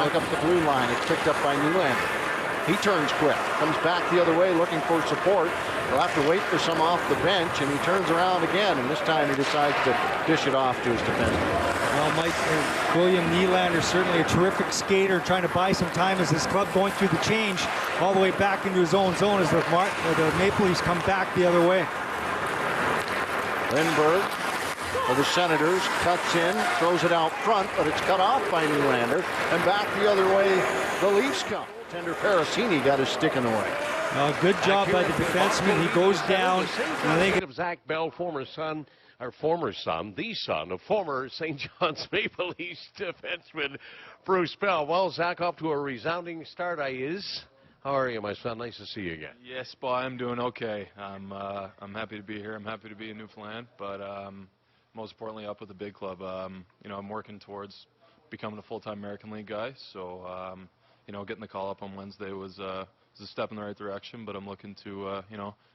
Up the blue line, it's picked up by Nylander. He turns quick, comes back the other way looking for support. He'll have to wait for some off the bench, and he turns around again, and this time he decides to dish it off to his defenseman. Well, Mike, William Nylander, certainly a terrific skater, trying to buy some time as his club going through the change all the way back into his own zone as the Maple Leafs come back the other way. Lindbergh for the Senators, cuts in, throws it out front, but it's cut off by Nylander, and back the other way the Leafs come. Tender Parasini got his stick in the way. Good job by the defenseman. He goes down. And I think of Zach Bell, the son of former St. John's Maple Leafs defenseman Bruce Bell. Well, Zach, off to a resounding start. How are you, my son? Nice to see you again. Yes, boy, I'm doing okay. I'm happy to be here. I'm happy to be in Newfoundland, but most importantly, up with the big club. I'm working towards becoming a full-time American League guy. So, getting the call up on Wednesday was a step in the right direction. But I'm looking to,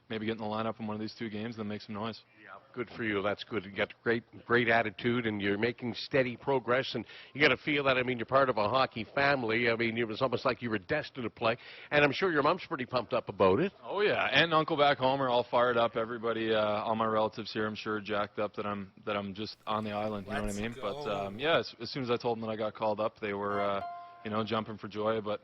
maybe get in the lineup in one of these 2 games, then make some noise. Yeah, good for you. That's good. You got great attitude, and you're making steady progress. And you got to feel that. I mean, you're part of a hockey family. I mean, it was almost like you were destined to play. And I'm sure your mom's pretty pumped up about it. Oh yeah, and Uncle back home are all fired up. Everybody, all my relatives here, I'm sure, jacked up that I'm just on the island. You know what I mean? But yeah, as soon as I told them that I got called up, they were, jumping for joy. But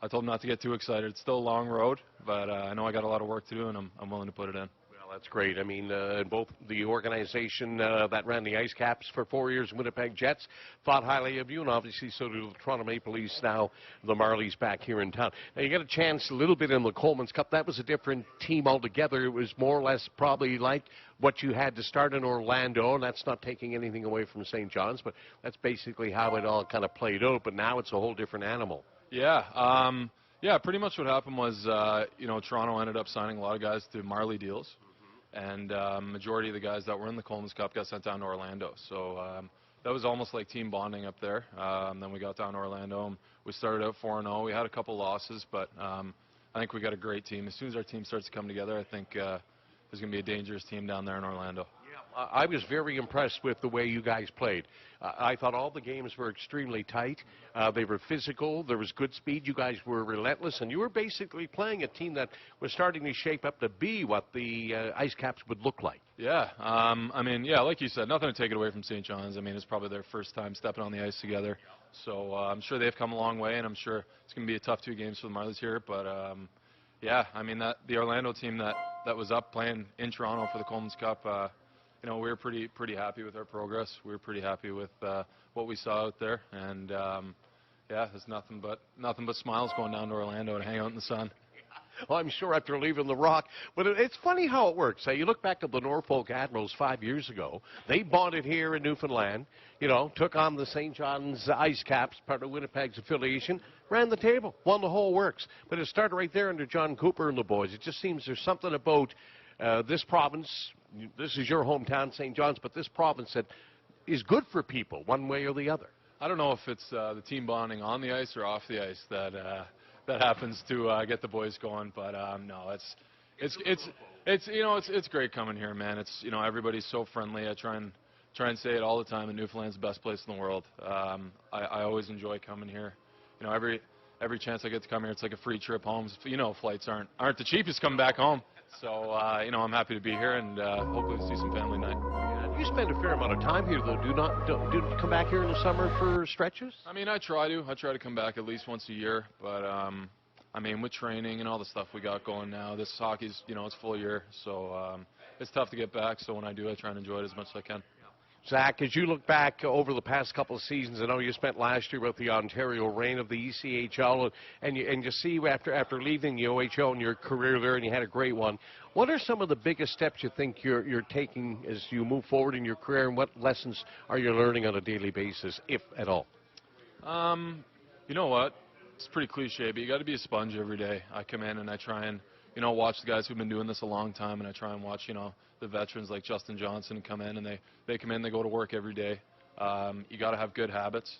I told them not to get too excited. It's still a long road, but I know I got a lot of work to do, and I'm willing to put it in. Well, that's great. I mean, both the organization that ran the Ice Caps for 4 years, Winnipeg Jets, thought highly of you, and obviously so do the Toronto Maple Leafs now, the Marlies back here in town. Now, you got a chance a little bit in the Coleman's Cup. That was a different team altogether. It was more or less probably like what you had to start in Orlando, and that's not taking anything away from St. John's, but that's basically how it all kind of played out. But now it's a whole different animal. Yeah, pretty much what happened was, Toronto ended up signing a lot of guys to Marley deals, and majority of the guys that were in the Coleman's Cup got sent down to Orlando. So that was almost like team bonding up there. Then we got down to Orlando, and we started out 4-0. We had a couple losses, but I think we got a great team. As soon as our team starts to come together, I think there's going to be a dangerous team down there in Orlando. I was very impressed with the way you guys played. I thought all the games were extremely tight. They were physical. There was good speed. You guys were relentless, and you were basically playing a team that was starting to shape up to be what the Ice Caps would look like. Yeah, like you said, nothing to take it away from St. John's. I mean, it's probably their first time stepping on the ice together. So I'm sure they've come a long way, and I'm sure it's going to be a tough 2 games for the Marlies here. But, the Orlando team that was up playing in Toronto for the Coleman's Cup, we were pretty happy with our progress. We were pretty happy with what we saw out there, and there's nothing but smiles going down to Orlando and hang out in the sun. Well, I'm sure after leaving the Rock, but it's funny how it works. You look back at the Norfolk Admirals 5 years ago. They bonded here in Newfoundland, took on the St. John's Ice Caps, part of Winnipeg's affiliation, ran the table, won the whole works. But it started right there under John Cooper and the boys. It just seems there's something about this province. This is your hometown, St. John's, but this province that is good for people one way or the other. I don't know if it's the team bonding on the ice or off the ice that happens to get the boys going, but no, it's great coming here, man. It's everybody's so friendly. I try and say it all the time. And Newfoundland's the best place in the world. I always enjoy coming here. Every chance I get to come here, it's like a free trip home. Flights aren't the cheapest coming back home. So, I'm happy to be here and hopefully see some family night. Yeah, you spend a fair amount of time here, though. Do you come back here in the summer for stretches? I mean, I try to come back at least once a year. But, with training and all the stuff we got going now, this hockey's, it's full year. So, it's tough to get back. So when I do, I try and enjoy it as much as I can. Zach, as you look back over the past couple of seasons, I know you spent last year with the Ontario reign of the ECHL, and you see after leaving the OHL and your career there, and you had a great one. What are some of the biggest steps you think you're taking as you move forward in your career, and what lessons are you learning on a daily basis, if at all? You know what? It's pretty cliche, but you got to be a sponge every day. I come in and I try and watch the guys who've been doing this a long time, and I try and watch the veterans like Justin Johnson come in, and they come in, they go to work every day. You got to have good habits.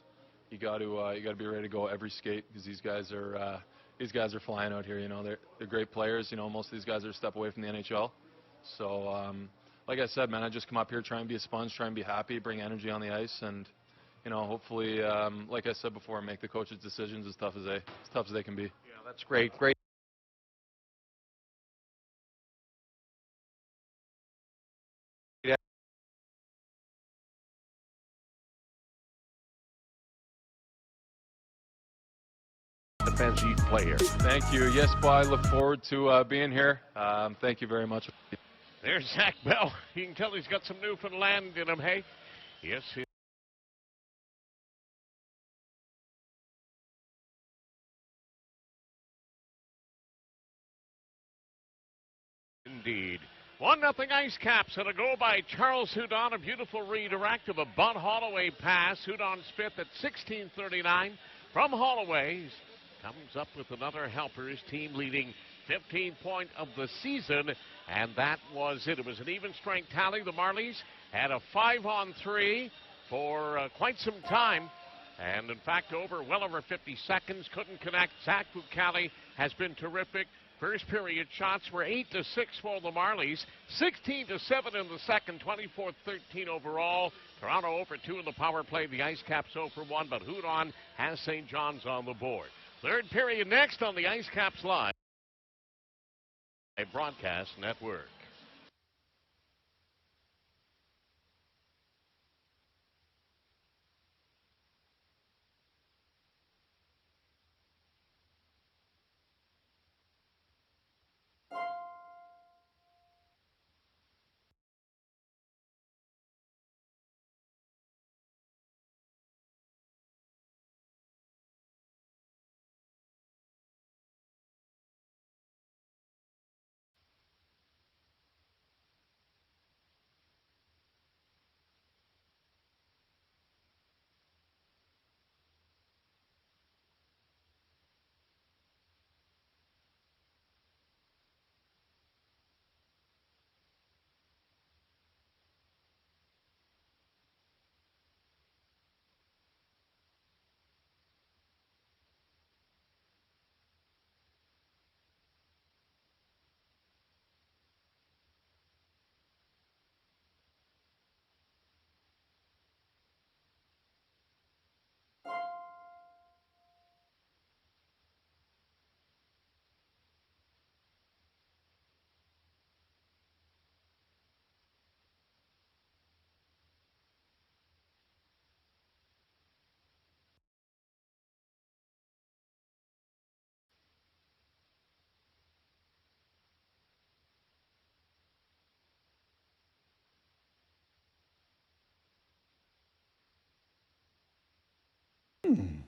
You got to be ready to go every skate, because these guys are flying out here. They're great players. Most of these guys are a step away from the NHL. So like I said, man, I just come up here, try and be a sponge, try and be happy, bring energy on the ice, and hopefully, like I said before, make the coaches' decisions as tough as they can be. Yeah, that's great. Great. Fans, you can play here. Thank you. Yes, boy, I look forward to being here. Thank you very much. There's Zach Bell. You can tell he's got some Newfoundland in him, hey? Yes, 1-0 Ice Caps, and a goal by Charles Hudon. A beautiful redirect of a Bud Holloway pass. Hudon's fifth at 16:39 from Holloway. Comes up with another helper. His team leading 15th point of the season, and that was it. It was an even strength tally. The Marlies had a 5-on-3 for quite some time, and in fact well over 50 seconds. Couldn't connect. Zach Fucale has been terrific. First period shots were 8-6 for the Marlies, 16-7 in the second, 24-13 overall. Toronto 0-2 in the power play. The Ice Caps 0-1, but Hudon has St. John's on the board. Third period next on the Ice Caps Live Broadcast Network.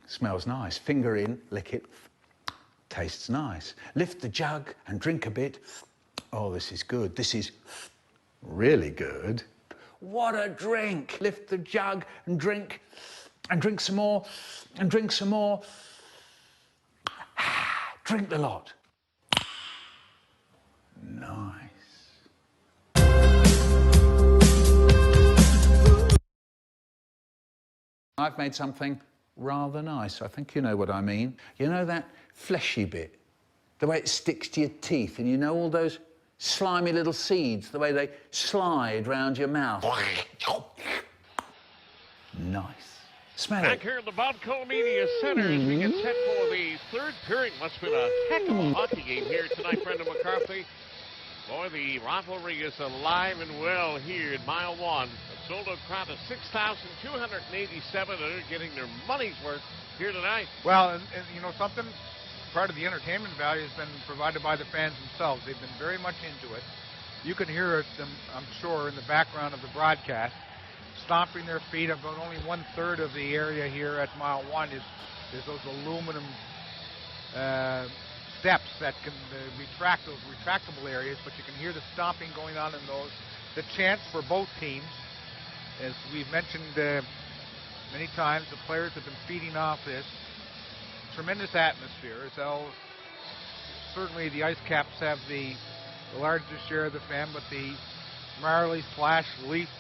Smells nice. Finger in, lick it. Tastes nice. Lift the jug and drink a bit. Oh, this is good. This is really good. What a drink! Lift the jug and drink some more, and drink some more. Drink the lot. Nice. I've made something rather nice. I think you know what I mean. You know that fleshy bit? The way it sticks to your teeth, and you know all those slimy little seeds, the way they slide round your mouth. Nice. Smell Back it. here in the Bobco Media Center as we get set for the third period. Must have been a heck of a hockey game here tonight, Brendan McCarthy. Boy, the rivalry is alive and well here at Mile 1. A sold-out crowd of 6,287 that are getting their money's worth here tonight. Well, and you know something? Part of the entertainment value has been provided by the fans themselves. They've been very much into it. You can hear them, I'm sure, in the background of the broadcast, stomping their feet. About only 1/3 of the area here at Mile 1 is those aluminum steps that can retract those retractable areas, but you can hear the stomping going on in those. The chants for both teams, as we've mentioned many times, the players have been feeding off this tremendous atmosphere. So certainly the Ice Caps have the largest share of the fan, but the Marley/Leaf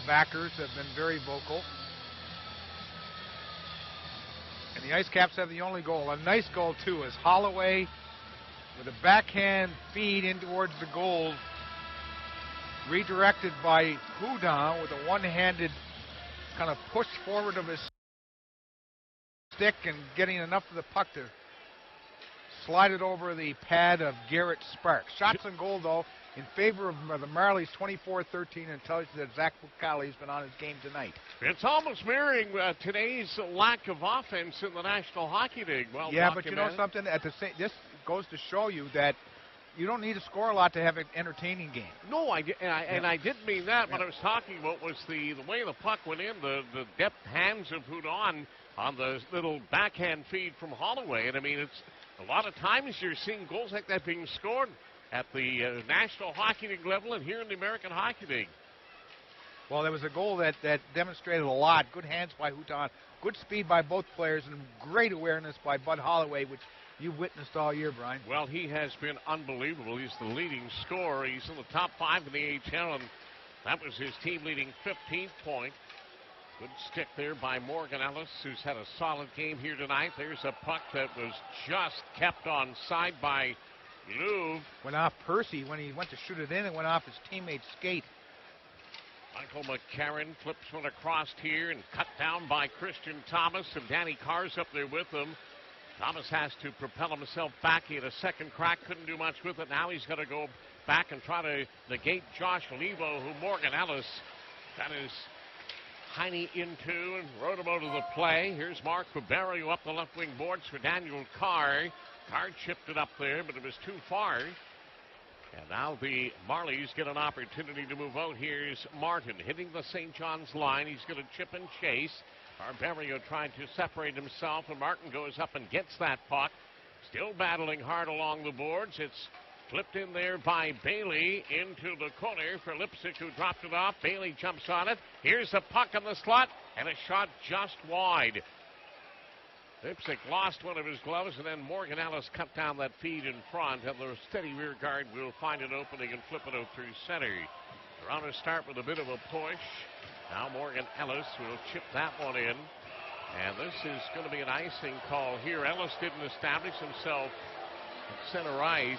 backers have been very vocal. And the Ice Caps have the only goal. A nice goal, too, is Holloway with a backhand feed in towards the goal, redirected by Hudon with a one-handed kind of push forward of his stick and getting enough of the puck to slide it over the pad of Garrett Sparks. Shots on goal, though, in favor of the Marlies, 24-13, and tells you that Zach Fucale has been on his game tonight. It's almost mirroring today's lack of offense in the National Hockey League. Well, yeah, but you know something? This goes to show you that you don't need to score a lot to have an entertaining game. No, I didn't mean that. What I was talking about was the way the puck went in, the deft hands of Hudon on the little backhand feed from Holloway. And I mean, it's a lot of times you're seeing goals like that being scored at the National Hockey League level and here in the American Hockey League. Well, there was a goal that demonstrated a lot. Good hands by Houton, good speed by both players, and great awareness by Bud Holloway, which you've witnessed all year, Brian. Well, he has been unbelievable. He's the leading scorer. He's in the top 5 in the AHL, and that was his team-leading 15th point. Good stick there by Morgan Ellis, who's had a solid game here tonight. There's a puck that was just kept on side by Louvre. Went off Percy when he went to shoot it in. It went off his teammate's skate. Michael McCarron flips one across here and cut down by Christian Thomas, and Danny Carr's up there with him. Thomas has to propel himself back. He had a second crack, couldn't do much with it. Now he's got to go back and try to negate Josh Levo, who Morgan Ellis got his hiney into and rode him out of the play. Here's Mark Barberio up the left wing boards for Daniel Carr. Carr chipped it up there, but it was too far. And now the Marlies get an opportunity to move out. Here's Martin hitting the St. John's line. He's going to chip and chase. Barberio trying to separate himself, and Martin goes up and gets that puck. Still battling hard along the boards. It's flipped in there by Bailey into the corner for Lipsick, who dropped it off. Bailey jumps on it. Here's a puck in the slot, and a shot just wide. Lipsick lost one of his gloves, and then Morgan Ellis cut down that feed in front, and the steady rear guard will find an opening and flip it out through center. Toronto start with a bit of a push. Now Morgan Ellis will chip that one in, and this is going to be an icing call here. Ellis didn't establish himself at center ice.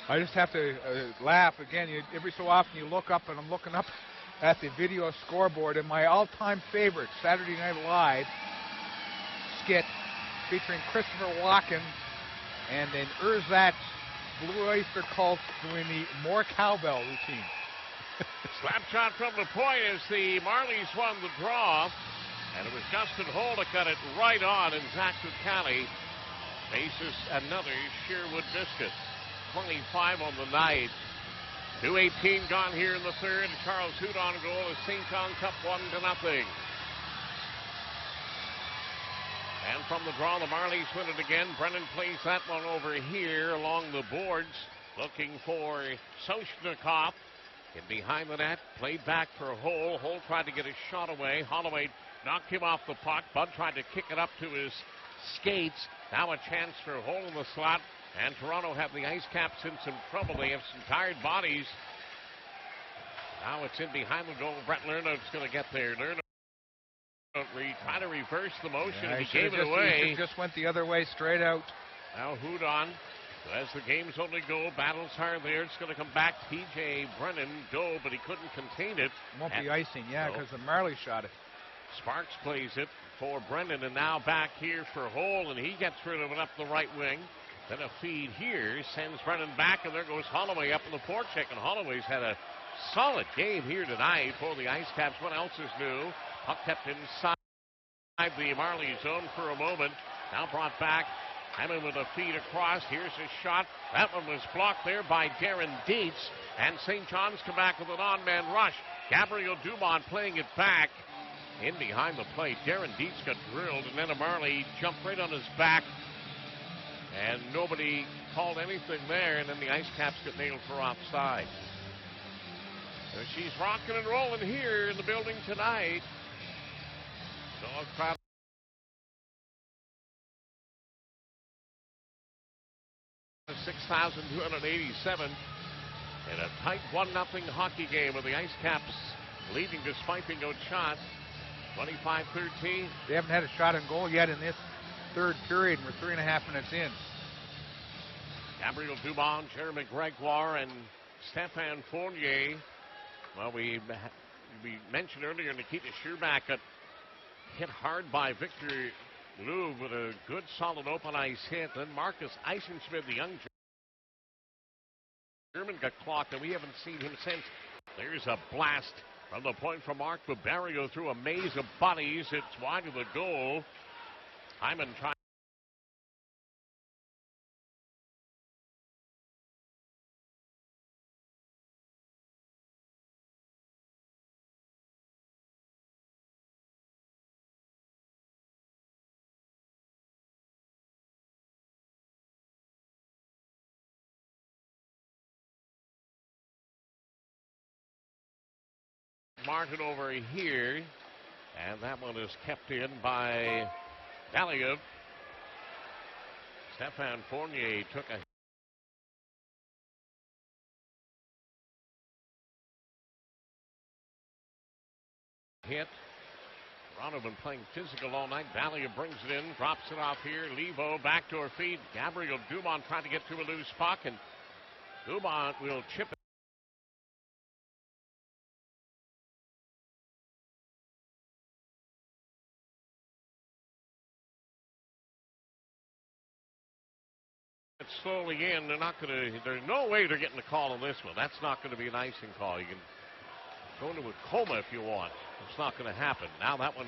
I just have to laugh again. Every so often you look up, and I'm looking up at the video scoreboard, and my all-time favorite Saturday Night Live skit featuring Christopher Walken and then Erzatz Blue Oyster Cult doing the more cowbell routine. Slap shot from the point as the Marlies won the draw, and it was Justin Holl that got it right on, and Zach Ducali faces another Sherwood biscuit. 25 on the night. 2:18 gone here in the third. Charles Houton goal as St. John's up 1-0. And from the draw, the Marlies win it again. Brennan plays that one over here along the boards, looking for Soshnikov. In behind the net, played back for Holl. Holl tried to get his shot away. Holloway knocked him off the puck. Bud tried to kick it up to his skates. Now a chance for Holl in the slot. And Toronto have the Ice Caps in some trouble. They have some tired bodies. Now it's in behind the goal. Brett Lernout's going to get there. Lernout trying to reverse the motion. Yeah, he gave it away. He just went the other way, straight out. Now Houton, as the game's only goal, battles hard there. It's going to come back. TJ Brennan go, but he couldn't contain it. Won't be icing, yeah, because the Marley shot it. Sparks plays it for Brennan, and now back here for Holl, and he gets rid of it up the right wing. Then a feed here sends Brennan back, and there goes Holloway up in the forecheck, and Holloway's had a solid game here tonight for the Ice Caps. What else is new? Puck kept inside the Marley zone for a moment. Now brought back. Hyman with a feed across. Here's his shot. That one was blocked there by Darren Dietz, and St. John's come back with an on-man rush. Gabriel Dumont playing it back. In behind the plate, Darren Dietz got drilled, and then a Marley jumped right on his back. And nobody called anything there, and then the Ice Caps got nailed for offside. So she's rocking and rolling here in the building tonight. So a crowd 6,287 in a tight 1-0 hockey game with the Ice Caps leading despite being outshot 25-13. They haven't had a shot on goal yet in this third period, and we're 3.5 minutes in. Gabriel Dumont, Jeremy Gregoire, and Stefan Fournier. Well, we mentioned earlier Nikita Sherbak got hit hard by Victor Louvre with a good, solid open ice hit. Then Marcus Eisenschmidt, the young German, got clocked, and we haven't seen him since. There's a blast from the point from Mark Barberio through a maze of bodies. It's wide of the goal. Hyman trying. Martin over here. And that one is kept in by Valiev. Stefan Fournier took a hit. Toronto been playing physical all night. Valiev brings it in, drops it off here. Levo backdoor feed. Gabriel Dumont trying to get to a loose puck, and Dumont will chip it. Slowly in. They're not going to. There's no way they're getting a call on this one. That's not going to be an icing call. You can go into a coma if you want. It's not going to happen. Now that one.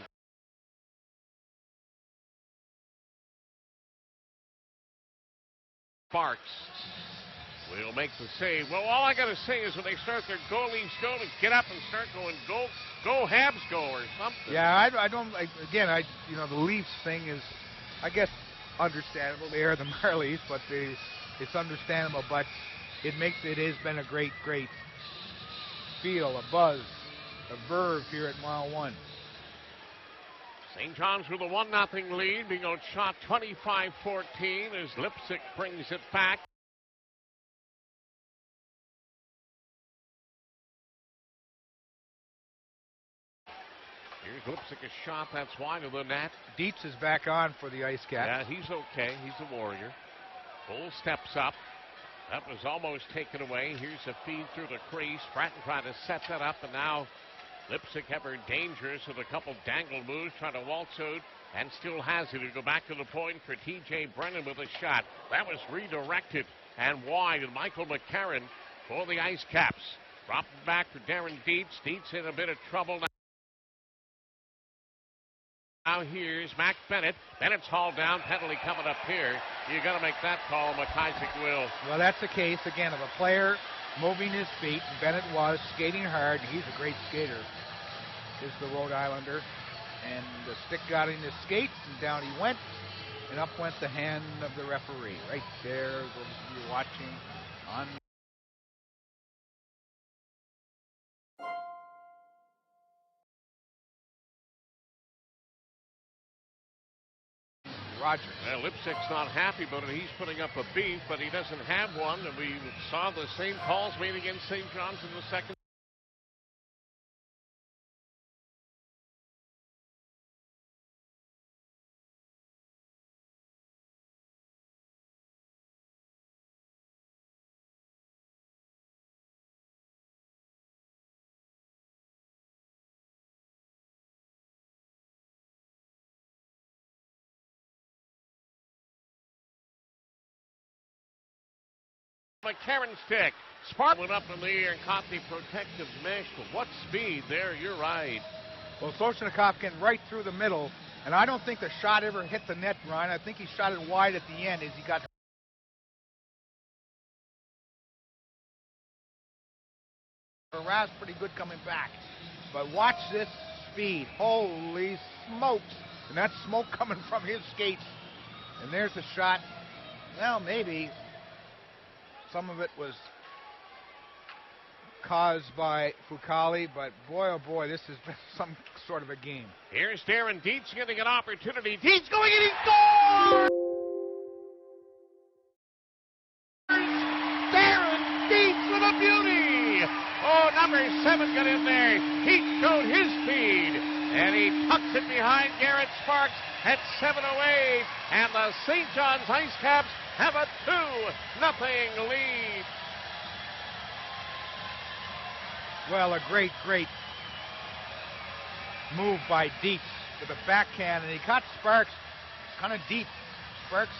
Sparks will make the save. Well, all I got to say is when they start their goalies go to get up and start going, go Habs, go, or something. Yeah, I don't. The Leafs thing is, I guess, understandable. They are the Marlies, but it's understandable. But it has been a great feel, a buzz, a verve here at Mile 1. St. John's with a 1-0 lead, being outshot 25-14 as Lipsick brings it back. Here's Lipsick, a shot that's wide of the net. Dietz is back on for the Ice Caps. Yeah, he's okay. He's a warrior. Bull steps up. That was almost taken away. Here's a feed through the crease. Stratton trying to set that up, and now Lipsick ever dangerous with a couple dangle moves, trying to waltz out, and still has it. He'll go back to the point for TJ Brennan with a shot. That was redirected and wide, and Michael McCarron for the Ice Caps. Dropping back for Darren Dietz. Dietz in a bit of trouble now. Now here's Mac Bennett. Bennett's hauled down. Penalty coming up here. You got to make that call. McIsaac will. Well, that's the case again of a player moving his feet. And Bennett was skating hard. He's a great skater. Is the Rhode Islander, and the stick got in his skate, and down he went, and up went the hand of the referee. Right there, those of you watching on. Roger. Well, Lipsick's not happy about it. He's putting up a beef, but he doesn't have one. And we saw the same calls made against St. John's in the second. McCarron stick. Spark went up in the air and caught the protective mesh. But what speed there, you're right. Well, Soshnikov getting right through the middle, and I don't think the shot ever hit the net, Brian. I think he shot it wide at the end as he got harassed pretty good coming back. But watch this speed. Holy smokes. And that's smoke coming from his skates. And there's the shot. Well, maybe some of it was caused by Fucale, but boy, oh boy, this has been some sort of a game. Here's Darren Dietz getting an opportunity. Dietz going and he scores! Darren Dietz with a beauty! Oh, number 7 got in there. He showed his speed, and he tucks it behind Garrett Sparks at 7:08, and the St. John's Ice Caps have a 2-0 lead. Well, a great move by Dietz with a backhand, and he caught Sparks kind of deep. Sparks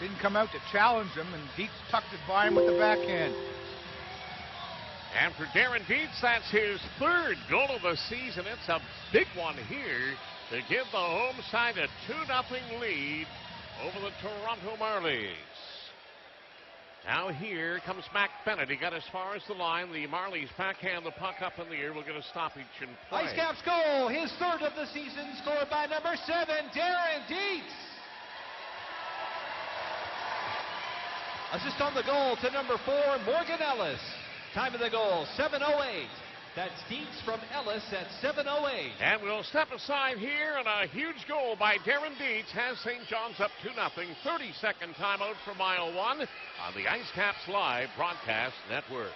didn't come out to challenge him, and Dietz tucked it by him with the backhand. And for Darren Dietz, that's his 3rd goal of the season. It's a big one here to give the home side a 2-0 lead over the Toronto Marlies. Now here comes Mac Bennett. He got as far as the line. The Marlies backhand the puck up in the air. We'll get a stoppage in play. Ice Caps goal, his 3rd of the season, scored by number 7, Darren Dietz. Assist on the goal to number 4, Morgan Ellis. Time of the goal, 7:08. That's Dietz from Ellis at 7:08. And we'll step aside here, and a huge goal by Darren Dietz has St. John's up 2-0. 30-second timeout for Mile 1 on the Ice Caps Live Broadcast Network.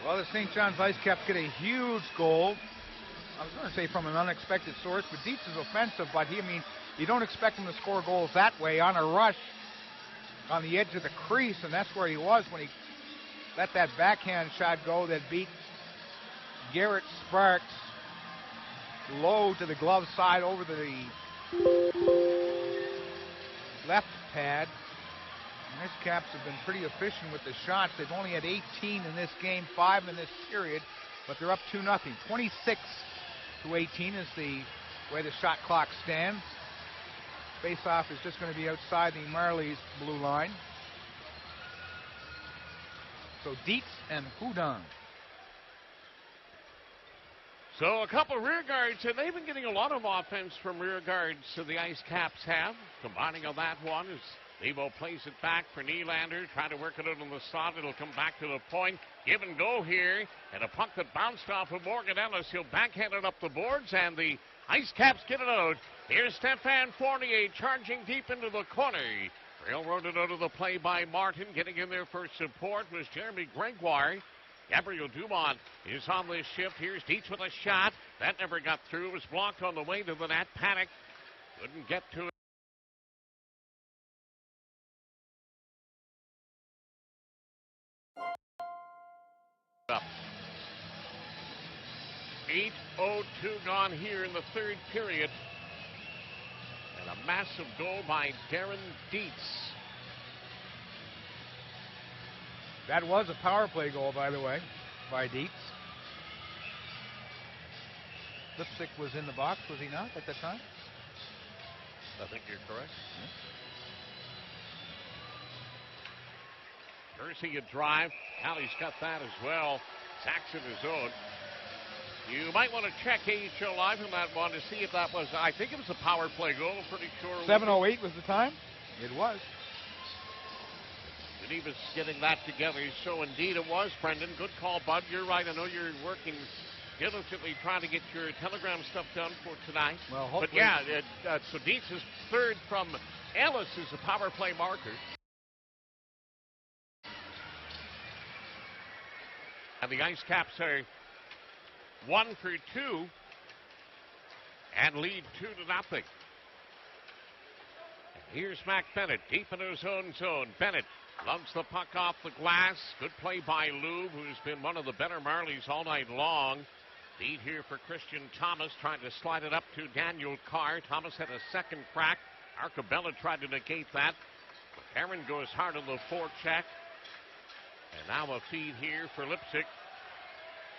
Well, the St. John's Ice Caps get a huge goal. I was going to say from an unexpected source, but Dietz is offensive, but you don't expect him to score goals that way on a rush on the edge of the crease, and that's where he was when he let that backhand shot go that beat Garrett Sparks low to the glove side over the left pad. Ice Caps have been pretty efficient with the shots. They've only had 18 in this game, 5 in this period, but they're up 2-0. 26-18 is the way the shot clock stands. Face-off is just going to be outside the Marlies' blue line. So Dietz and Hudon. So a couple of rear guards, and they've been getting a lot of offense from rear guards, so the Ice Caps have. Combining on that one is Levo plays it back for Nylander, trying to work it out on the slot. It'll come back to the point. Give and go here, and a puck that bounced off of Morgan Ellis. He'll backhand it up the boards, and the Ice Caps get it out. Here's Stefan Fournier charging deep into the corner. Railroaded out of the play by Martin. Getting in there for support was Jeremy Gregoire. Gabriel Dumont is on this shift. Here's Dietz with a shot. That never got through. It was blocked on the way to the net. Panic couldn't get to it. Up. 8:02 gone here in the third period. And a massive goal by Darren Dietz. That was a power play goal, by the way, by Dietz. Lipsick was in the box, was he not, at that time? I think you're correct. Kersey a drive. Callie's got that as well. Saxon his own. You might want to check AHL Live on that one to see if that was, I think it was a power play goal. I'm pretty sure. 7:08 was the time? It was. And he was getting that together. So indeed it was, Brendan. Good call, Bud. You're right. I know you're working diligently trying to get your telegram stuff done for tonight. Well, hopefully. But yeah, so Dietz is third from Ellis, who's a power play marker. And the Ice Caps are 1 for 2 and lead 2-0. Here's Mac Bennett deep in his own zone. Bennett lumps the puck off the glass. Good play by Lube, who's been one of the better Marlies all night long. Lead here for Christian Thomas, trying to slide it up to Daniel Carr. Thomas had a second crack. Arcabella tried to negate that. Aaron goes hard on the forecheck. And now a feed here for Lipsick.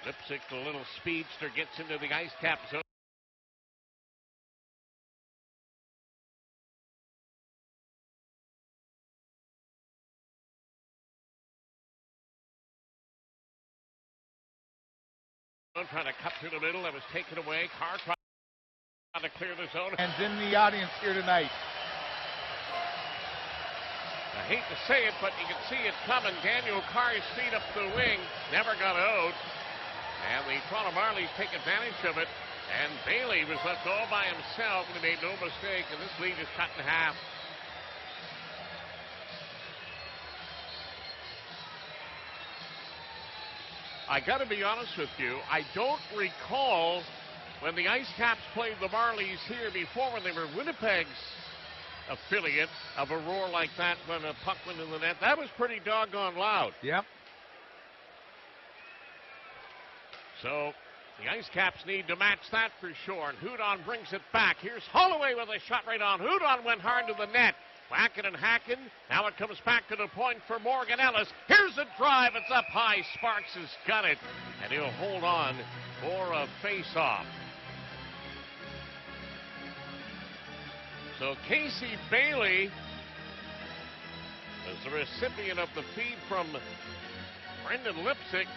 Lipsick, the little speedster, gets into the Ice Cap zone. Trying to cut through the middle. That was taken away. Carr trying to clear the zone. And in the audience here tonight. I hate to say it, but you can see it coming. Daniel Carr's feet up the wing. Never got out. And the Toronto Marlies take advantage of it. And Bailey was left all by himself, and he made no mistake. And this lead is cut in half. I got to be honest with you. I don't recall when the Ice Caps played the Marlies here before, when they were Winnipeg's affiliate, of a roar like that when a puck went in the net. That was pretty doggone loud. Yep. So the Ice Caps need to match that for sure. And Hudon brings it back. Here's Holloway with a shot right on. Hudon went hard to the net. Whacking and hacking. Now it comes back to the point for Morgan Ellis. Here's a drive. It's up high. Sparks has got it. And he'll hold on for a face-off. So Casey Bailey is the recipient of the feed from Brendan Lipsick.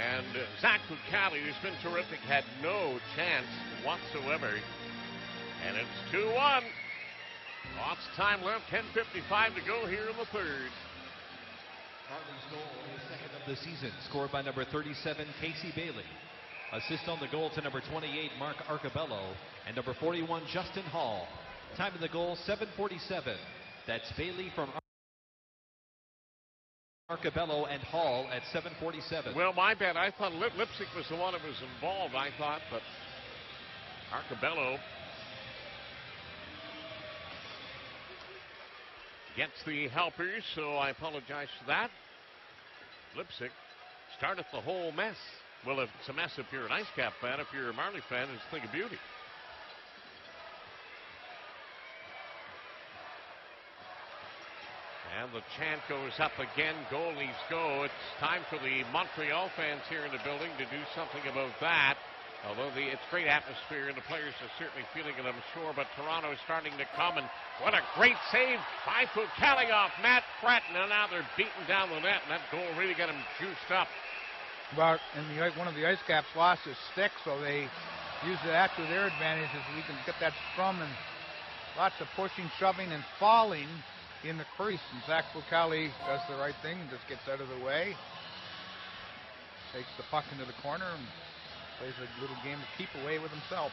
And Zach Fucale, who's been terrific, had no chance whatsoever. And it's 2-1. Lots of time left, 10:55 to go here in the third. Hartley's goal, his second of the season, scored by number 37, Casey Bailey. Assist on the goal to number 28, Mark Arcabello, and number 41, Justin Hall. Time of the goal, 7:47. That's Bailey from Arcabello and Hall at 7:47. Well, my bad. I thought Lipsick was the one that was involved, I thought, but Arcabello gets the helpers, so I apologize for that. Lipsick started the whole mess. Well, if it's a mess if you're an Ice Cap fan, if you're a Marley fan, it's a thing of beauty. And the chant goes up again. Goalies go. It's time for the Montreal fans here in the building to do something about that. Although it's great atmosphere and the players are certainly feeling it, I'm sure. But Toronto is starting to come, and what a great save by Fucale off Matt Fratton. And now they're beating down the net, and that goal really got him juiced up. But one of the Ice Caps lost his stick, so they used that to their advantage as we can get that scrum and lots of pushing, shoving, and falling in the crease. And Zach Fucale does the right thing and just gets out of the way. Takes the puck into the corner and plays a little game of keep away with himself.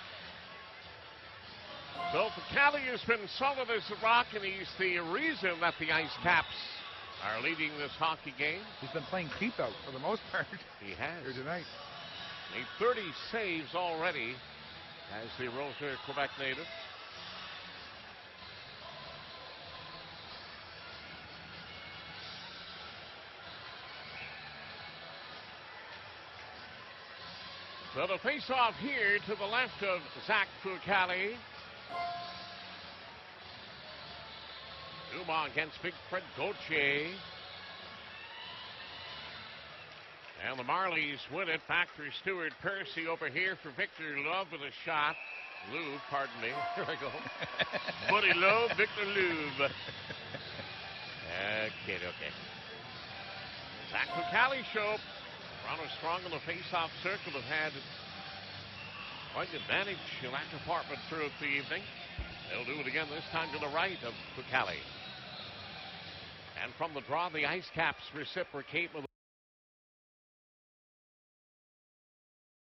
So Fucale has been solid as a rock, and he's the reason that the Ice Caps are leading this hockey game. He's been playing keep out for the most part. He has. Here tonight. Made 30 saves already as the Roseau Quebec native. So the face-off here to the left of Zach Fucale. Dumont against Big Fred Gauthier. And the Marlies win it. Back for Stuart Percy over here for Victor Love with a shot. Louvre, pardon me. Here I go. Buddy Love, Victor Louvre. Okay. Zach Fucale show. Toronto strong in the face-off circle. Have had quite an advantage in that department throughout the evening. They'll do it again, this time to the right of Fucale. And from the draw, the Ice Caps reciprocate with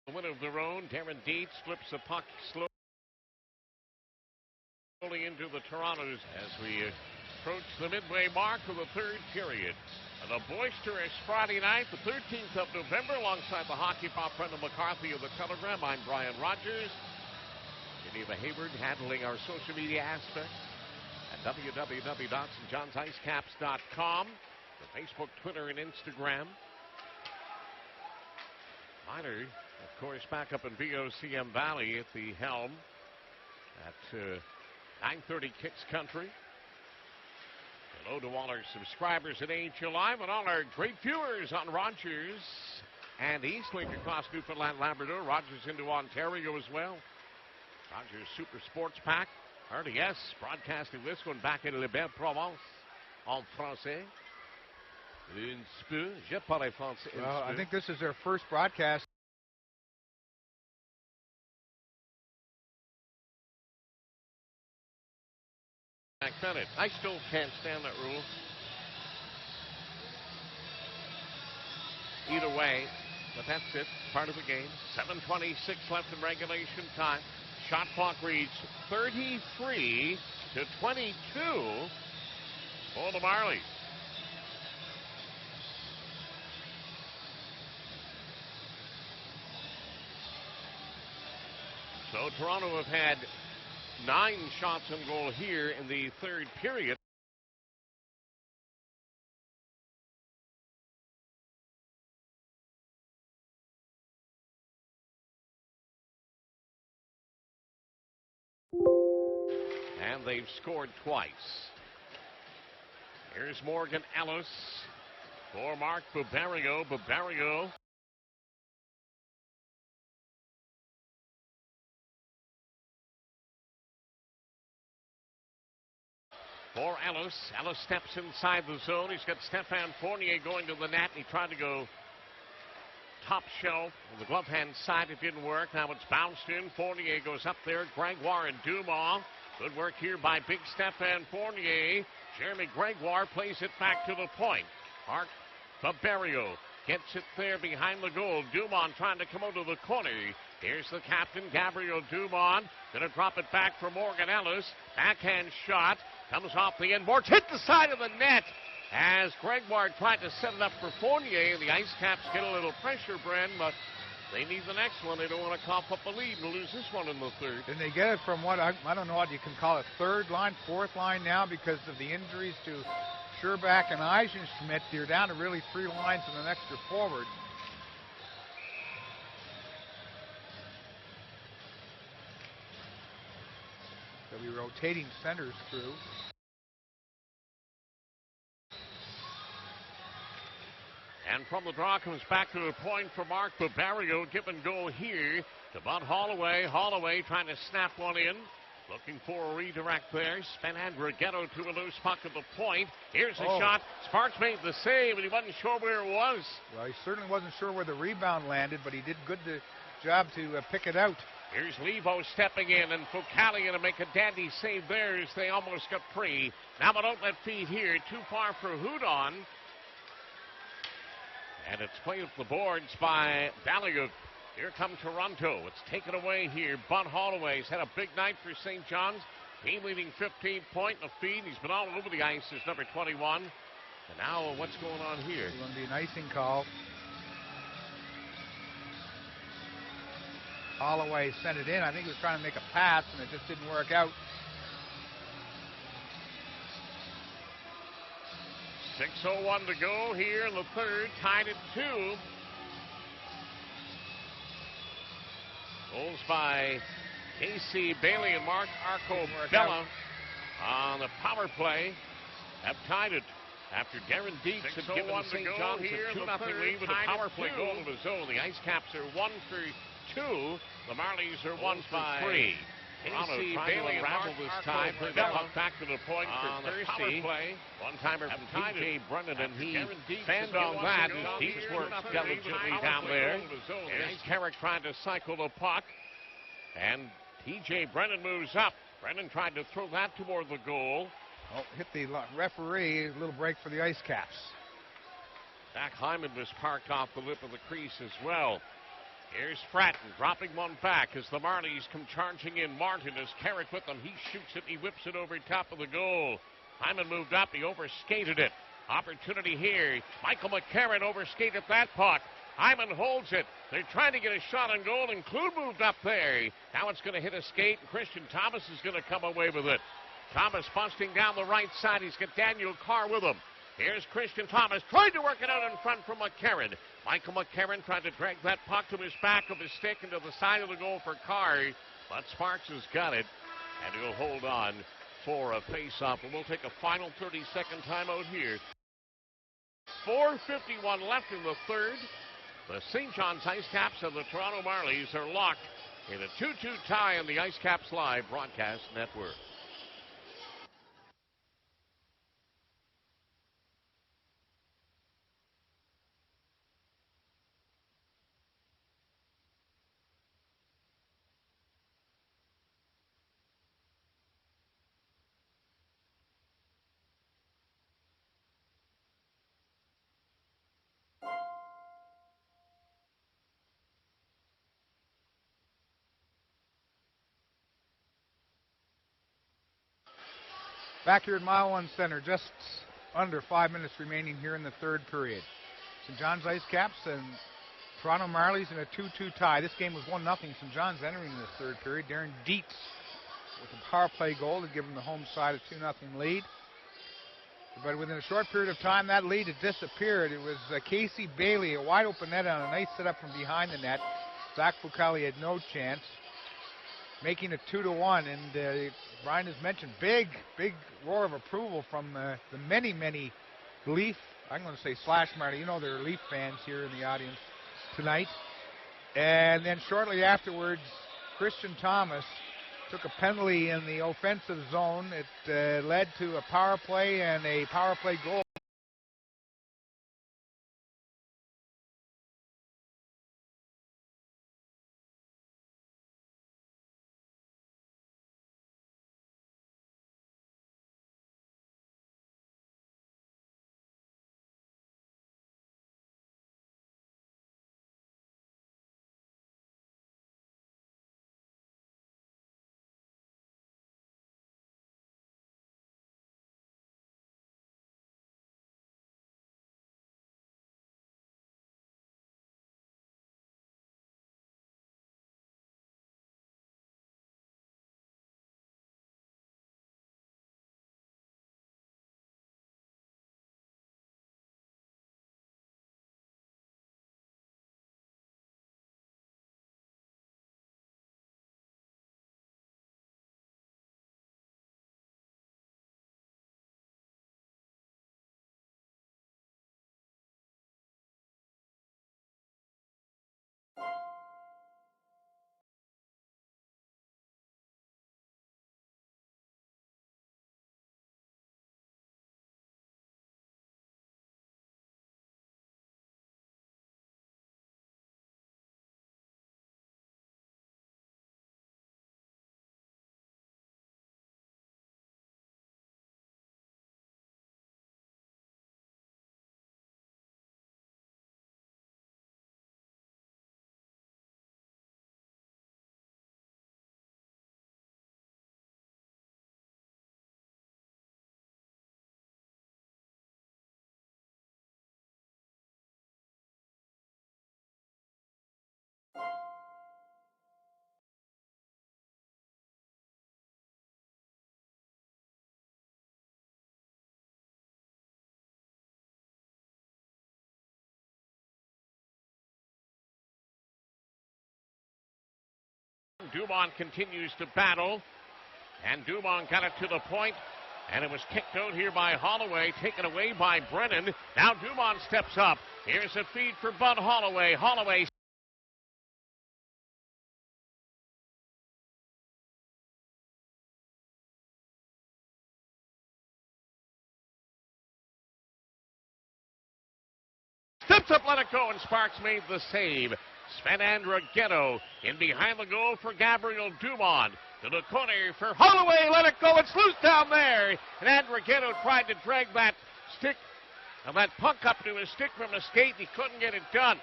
a win of their own. Darren Dietz flips the puck slowly into the Torontos as we approach the midway mark of the third period. And a boisterous Friday night, the 13th of November, alongside the hockey pop Brendan McCarthy of the Telegram. I'm Brian Rogers. Geneva Hayward handling our social media aspect at www.stjohnsIcecaps.com. The Facebook, Twitter, and Instagram. Miner, of course, back up in VOCM Valley at the helm at 9:30 Kicks Country. Hello to all our subscribers at AHL Live and all our great viewers on Rogers and Eastlink across Newfoundland, Labrador. Rogers into Ontario as well. Rogers Super Sports Pack. RDS broadcasting this one back in Liberté-Provence en français. Un peu. Je parle français. Well, I think this is their first broadcast. Bennett. I still can't stand that rule. Either way, but that's it. Part of the game. 7:26 left in regulation time. Shot clock reads 33-22 for the Marlies. So Toronto have had 9 shots on goal here in the third period. and they've scored twice. Here's Morgan Ellis for Mark Barbario. Barbario for Ellis. Ellis steps inside the zone. He's got Stefan Fournier going to the net. He tried to go top shelf on the glove hand side. It didn't work. Now it's bounced in. Fournier goes up there. Gregoire and Dumas. Good work here by big Stefan Fournier. Jeremy Gregoire plays it back to the point. Mark Barbario gets it there behind the goal. Dumont trying to come out of the corner. Here's the captain, Gabriel Dumont. Going to drop it back for Morgan Ellis. Backhand shot. Comes off the end boards. Hit the side of the net as Gregoire tried to set it up for Fournier. The Ice Caps get a little pressure, Bren, but they need the next one. They don't want to cough up a lead and lose this one in the third. And they get it from what, I don't know what you can call it, third line, fourth line now because of the injuries to Scherbach and Eisenschmidt. You're down to really 3 lines and an extra forward. They'll be rotating centers through. And from the draw comes back to the point for Mark Barbario. Give and go here to Bud Holloway. Holloway trying to snap one in. Looking for a redirect there. Sven Andrighetto to a loose puck at the point. Here's a shot. Sparks made the save, and he wasn't sure where it was. Well, he certainly wasn't sure where the rebound landed, but he did good job to pick it out. Here's Levo stepping in, and Focali going to make a dandy save there as they almost got free. Now an outlet feed here. Too far for Hudon. And it's played with the boards by Baliuk. Here come Toronto. It's taken away here. Bud Holloway's had a big night for St. John's. Team leading 15 point in the feed. He's been all over the ice as number 21. And now what's going on here? It's going to be an icing call. Holloway sent it in. I think he was trying to make a pass, and it just didn't work out. 6:01 to go here in the third. Tied at 2. Goals by Casey Bailey and Mark Arcobella on the power play have tied it after Darren Dietz had given St. John's a 2-0 lead with a power play goal of his own. The Ice Caps are 1 for 2. The Marlies are 1 for 3. Casey Bailey unraveled this time. Put that one back to the point for Thirsty. One-timer from TJ Brennan, and he fanned on that. His Dietz worked diligently down there. Here's Carrick trying to cycle the puck. And TJ Brennan moves up. Brennan tried to throw that toward the goal. Oh, hit the referee. A little break for the Ice Caps. Zach Hyman was parked off the lip of the crease as well. Here's Fratton dropping one back as the Marlies come charging in. Martin is Carrick with them. He shoots it. He whips it over top of the goal. Hyman moved up. He overskated it. Opportunity here. Michael McCarron overskated that puck. Hyman holds it. They're trying to get a shot on goal, and Clune moved up there. Now it's going to hit a skate, and Christian Thomas is going to come away with it. Thomas busting down the right side. He's got Daniel Carr with him. Here's Christian Thomas trying to work it out in front from McCarron. Michael McCarron tried to drag that puck to his back of his stick into the side of the goal for Carr. But Sparks has got it, and he'll hold on for a face-off. And we'll take a final 30-second timeout here. 4:51 left in the third. The St. John's Ice Caps and the Toronto Marlies are locked in a 2-2 tie on the Ice Caps Live Broadcast Network. Back here at Mile One Center, just under 5 minutes remaining here in the third period. St. John's Ice Caps and Toronto Marlies in a 2-2 tie. This game was 1-0. St. John's entering this third period. Darren Dietz with a power play goal to give them the home side a 2-0 lead. But within a short period of time, that lead had disappeared. It was Casey Bailey, a wide open net on a nice setup from behind the net. Zach Focali had no chance. making it 2-1. And Brian has mentioned big roar of approval from the many Leaf, I'm going to say slash Marty, you know they're Leaf fans here in the audience tonight. And then shortly afterwards, Christian Thomas took a penalty in the offensive zone. It led to a power play and a power play goal. Dumont continues to battle, and Dumont got it to the point, and it was kicked out here by Holloway, taken away by Brennan. Now Dumont steps up. Here's a feed for Bud Holloway. Holloway steps up, let it go, and Sparks made the save. Sven Andrighetto in behind the goal for Gabriel Dumont. To the corner for Holloway, let it go, it's loose down there. And Andrighetto tried to drag that stick, that puck up to his stick from a skate. He couldn't get it done.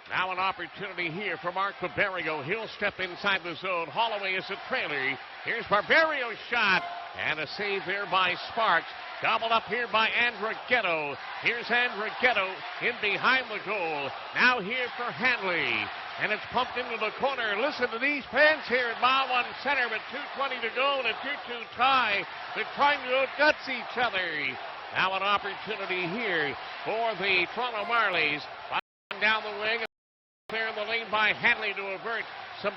Now an opportunity here for Mark Barberio. He'll step inside the zone. Holloway is a trailer. Here's Barberio's shot, and a save there by Sparks. Gobbled up here by Andrighetto. Here's Andrighetto in behind the goal. Now here for Hanley. And it's pumped into the corner. Listen to these fans here at Mile 1 Center with 2:20 to go and a 2-2 tie. They're trying to outguts each other. Now an opportunity here for the Toronto Marlies. Down the wing. Clear in the lane by Hanley to avert some.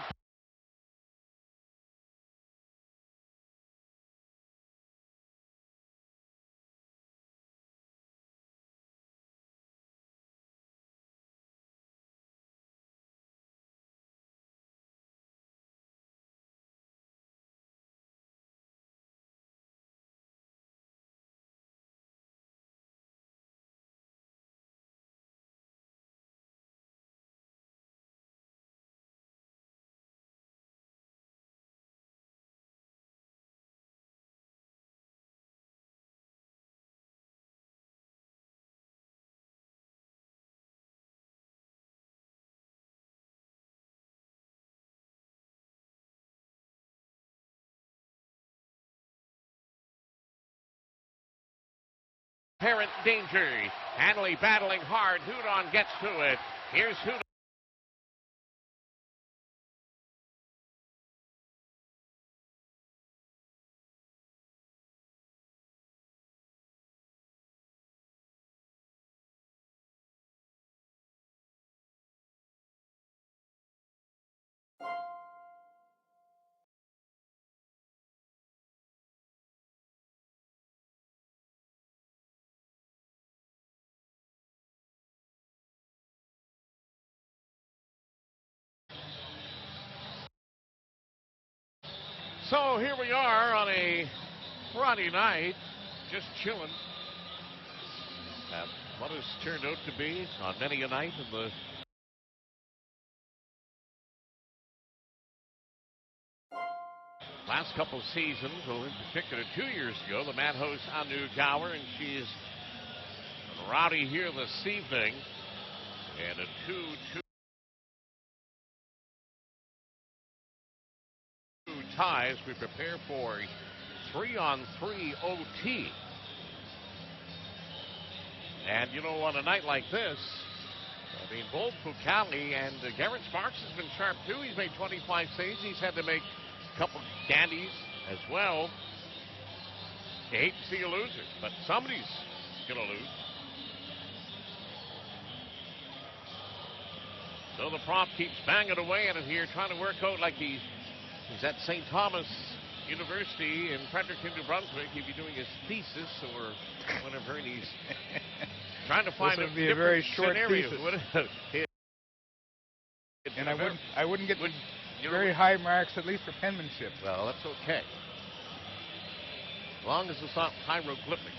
Apparent danger. Hanley battling hard. Hudon gets to it. Here's Hudon. So here we are on a Friday night, just chilling at what has turned out to be on many a night in the last couple seasons, well, in particular 2 years ago, the Madhouse Anu Gower, and she's rowdy here this evening. And a 2-2 tie as we prepare for 3-on-3 OT. And you know, on a night like this, I mean, both Fucale and Garrett Sparks has been sharp too. He's made 25 saves. He's had to make a couple dandies as well. You hate to see a loser, but somebody's going to lose. So the prop keeps banging away at it here, trying to work out like he's at St. Thomas University in Fredericton, New Brunswick. He'd be doing his thesis or whatever, and he's trying to find this would be a very short scenario. thesis. And I wouldn't get very high marks, at least for penmanship. Well, that's okay. As long as it's not hieroglyphics.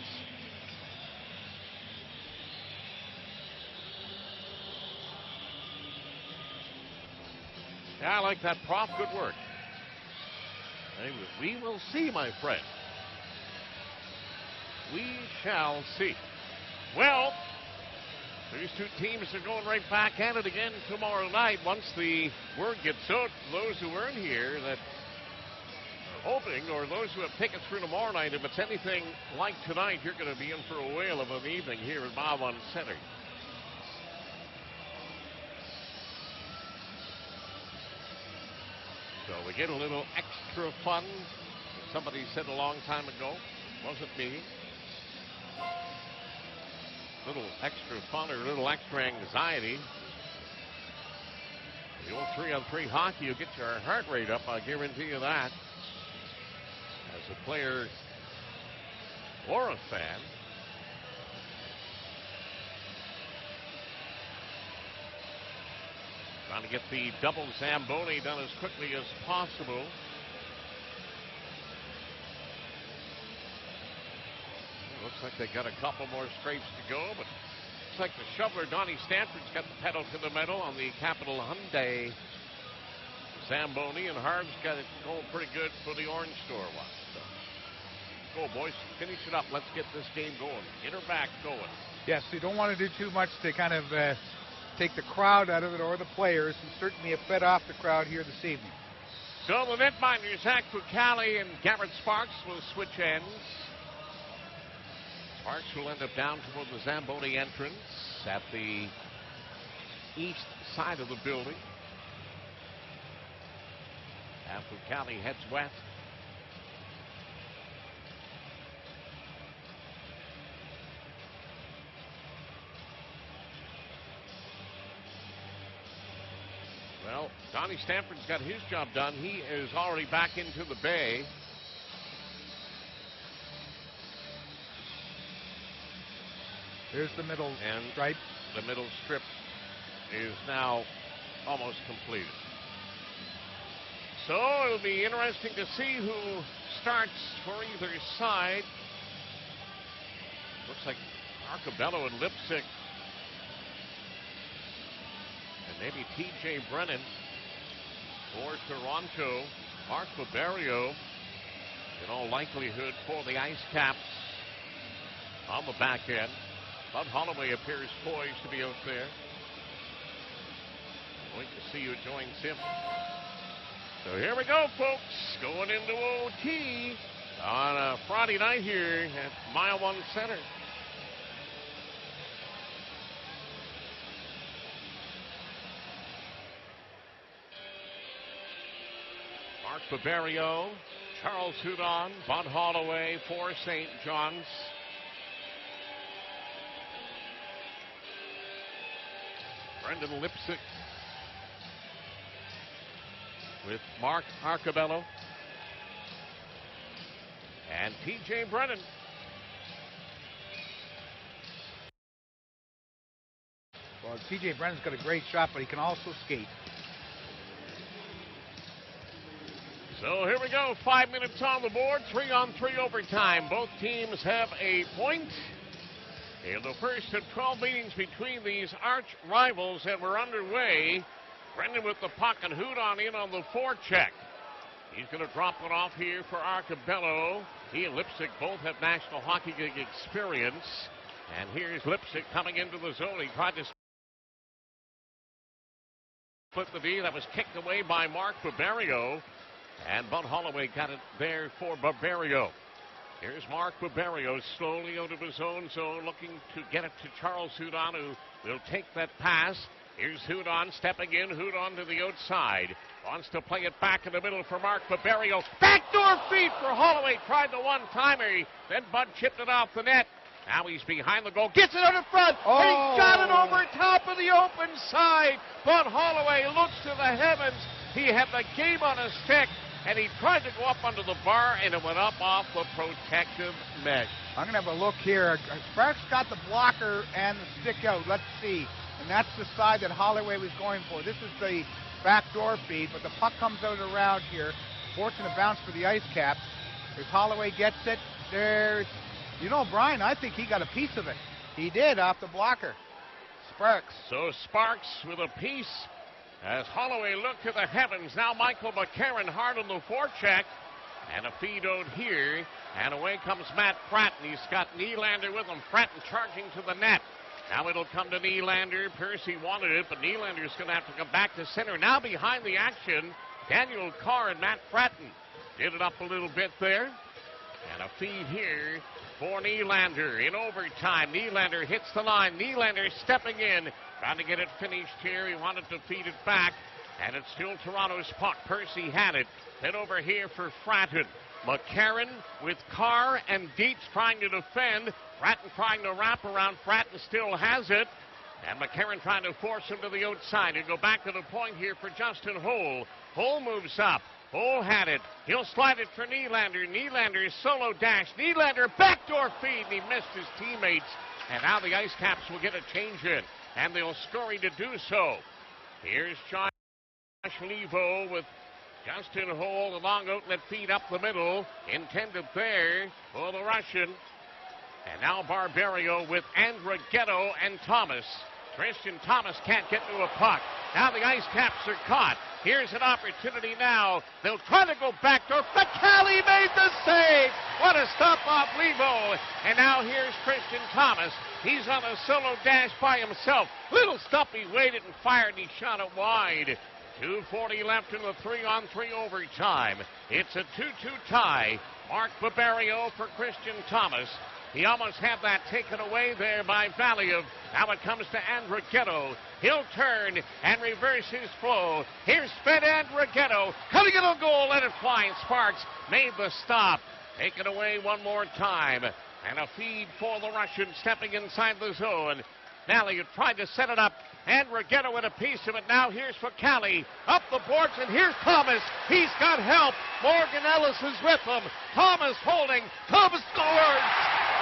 Yeah, I like that prop. Good work. We will see, my friend. We shall see. Well, these two teams are going right back at it again tomorrow night once the word gets out to those who aren't here that are hoping, or those who have tickets for tomorrow night. If it's anything like tonight, you're going to be in for a whale of an evening here at Bob on Center. So we get a little extra fun. Somebody said a long time ago, wasn't me. A little extra fun or a little extra anxiety. The old 3-on-3 hockey, you'll get your heart rate up, I guarantee you that. As a player or a fan. Trying to get the double Zamboni done as quickly as possible. Looks like they got a couple more scrapes to go, but looks like the shoveler, Donnie Stanford's got the pedal to the metal on the Capital Hyundai Zamboni, and Harv's got it going pretty good for the Orange Store one. So, go, boys. Finish it up. Let's get this game going. Get her back going. Yes, you don't want to do too much to kind of take the crowd out of it or the players, and certainly have fed off the crowd here this evening. So the netminders, Zach Fucale and Garrett Sparks, will switch ends. Sparks will end up down toward the Zamboni entrance at the east side of the building. And Fucale heads west. Well, Donnie Stanford's got his job done. He is already back into the bay. Here's the middle stripe. The middle strip is now almost completed. So it'll be interesting to see who starts for either side. Looks like Arcobello and Lipsick. And maybe T.J. Brennan for Toronto. Mark Barberio, in all likelihood, for the Ice Caps on the back end. Bud Holloway appears poised to be out there. Wait to see who joins him. So here we go, folks. Going into OT on a Friday night here at Mile One Center. Mark Barberio, Charles Hudon, Bud Holloway for St. John's. Brendan Lipsick with Mark Arcobello and T.J. Brennan. Well, T.J. Brennan's got a great shot, but he can also skate. So here we go, 5 minutes on the board, 3-on-3 overtime. Both teams have a point in the first of 12 meetings between these arch rivals that were underway. Brendan with the puck and Hudon in on the forecheck. He's going to drop it off here for Arcobello. He and Lipsick both have National Hockey League experience. And here's Lipsick coming into the zone. He tried to split the D. That was kicked away by Mark Barberio. And Bud Holloway got it there for Barberio. Here's Mark Barberio slowly out of his own zone, looking to get it to Charles Hudon, who will take that pass. Here's Hudon stepping in. Hudon to the outside. Wants to play it back in the middle for Mark Barberio. Backdoor feed for Holloway. Tried the one-timer. Then Bud chipped it off the net. Now he's behind the goal. Gets it out in front. Oh. And he got it over top of the open side. Bud Holloway looks to the heavens. He had the game on a stick. And he tried to go up under the bar, and it went up off the protective mesh. I'm going to have a look here. Sparks got the blocker and the stick out. Let's see. And that's the side that Holloway was going for. This is the backdoor feed, but the puck comes out around here. Fortunate bounce for the Ice Caps. If Holloway gets it, there's, you know, Brian, I think he got a piece of it. He did off the blocker. Sparks. So Sparks with a piece. As Holloway looked to the heavens, now Michael McCarron hard on the forecheck. And a feed out here. And away comes Matt Fratton. He's got Nylander with him. Fratton charging to the net. Now it'll come to Nylander. Percy wanted it, but Nylander's going to have to come back to center. Now behind the action, Daniel Carr and Matt Fratton did it up a little bit there. And a feed here for Nylander in overtime. Nylander hits the line. Nylander stepping in. Trying to get it finished here. He wanted to feed it back. And it's still Toronto's puck. Percy had it. Then over here for Fratton. McCarron with Carr and Dietz trying to defend. Fratton trying to wrap around. Fratton still has it. And McCarron trying to force him to the outside. And go back to the point here for Justin Holl. Holl moves up. Holl had it. He'll slide it for Nylander. Nylander's solo dash. Nylander backdoor feed. And he missed his teammates. And now the Ice Caps will get a change in. And they'll scurry to do so. Here's Josh Levo with Justin Holl, the long outlet feed up the middle. Intended there for the Russian. And now Barberio with Andrighetto and Thomas. Christian Thomas can't get to a puck. Now the Ice Caps are caught. Here's an opportunity now. They'll try to go backdoor. Facali made the save. What a stop off Levo. And now here's Christian Thomas. He's on a solo dash by himself. Little Stumpy waited and fired, and he shot it wide. 2:40 left in the 3-on-3 overtime. It's a 2-2 tie. Mark Barberio for Christian Thomas. He almost had that taken away there by Valiev. Now it comes to Andrighetto. He'll turn and reverse his flow. Here's Sven Andrighetto. Cutting it on goal. Let it fly. And Sparks made the stop. Taken away one more time. And a feed for the Russian stepping inside the zone. Valiev tried to set it up. Andrighetto with a piece of it. Now here's for Callie. Up the boards, and here's Thomas. He's got help. Morgan Ellis is with him. Thomas holding. Thomas scores.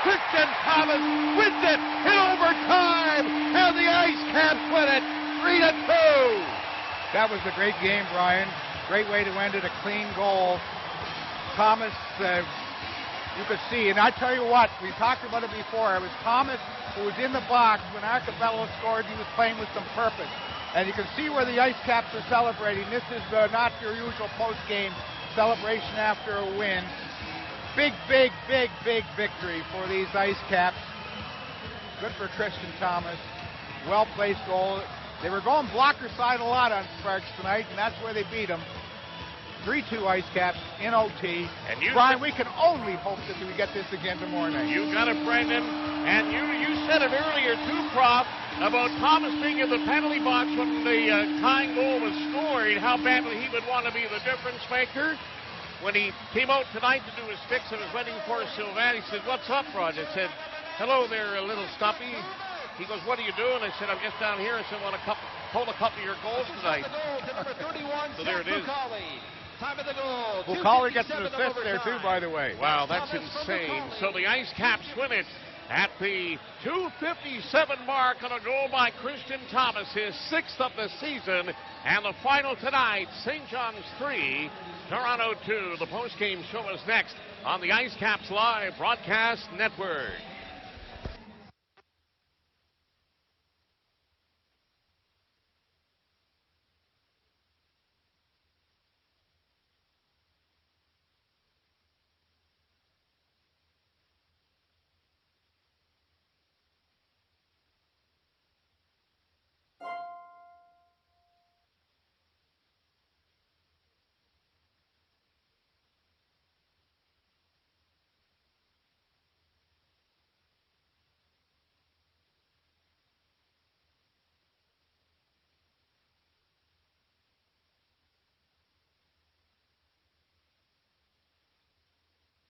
Christian Thomas wins it in overtime. And the Ice Caps win it 3-2. That was a great game, Brian. Great way to end it, a clean goal. Thomas, you could see, and I tell you what, we talked about it before. It was Thomas who was in the box when Arcobello scored. He was playing with some purpose. And you can see where the Ice Caps are celebrating. This is not your usual post-game celebration after a win. Big, big, big, big victory for these Ice Caps. Good for Christian Thomas. Well-placed goal. They were going blocker side a lot on Sparks tonight, and that's where they beat them. 3-2 Ice Caps in OT. And Brian, we can only hope that we get this again tomorrow night. You got it, Brendan. And you said it earlier, too, Prof, about Thomas being in the penalty box when the tying goal was scored, how badly he would want to be the difference maker. When he came out tonight to do his sticks and was waiting for Sylvain, he said, "What's up, Rod?" I said, "Hello there, little Stumpy." He goes, "What are you doing?" I said, "I'm just down here." I said, "Want to hold a couple of your goals tonight." So there it is. Time of the goal. Well, Collar gets an assist there, too, by the way. Wow, that's insane. So the Ice Caps win it at the 2:57 mark on a goal by Christian Thomas, his 6th of the season. And the final tonight, St. John's 3, Toronto 2. The postgame show is next on the Ice Caps Live Broadcast Network.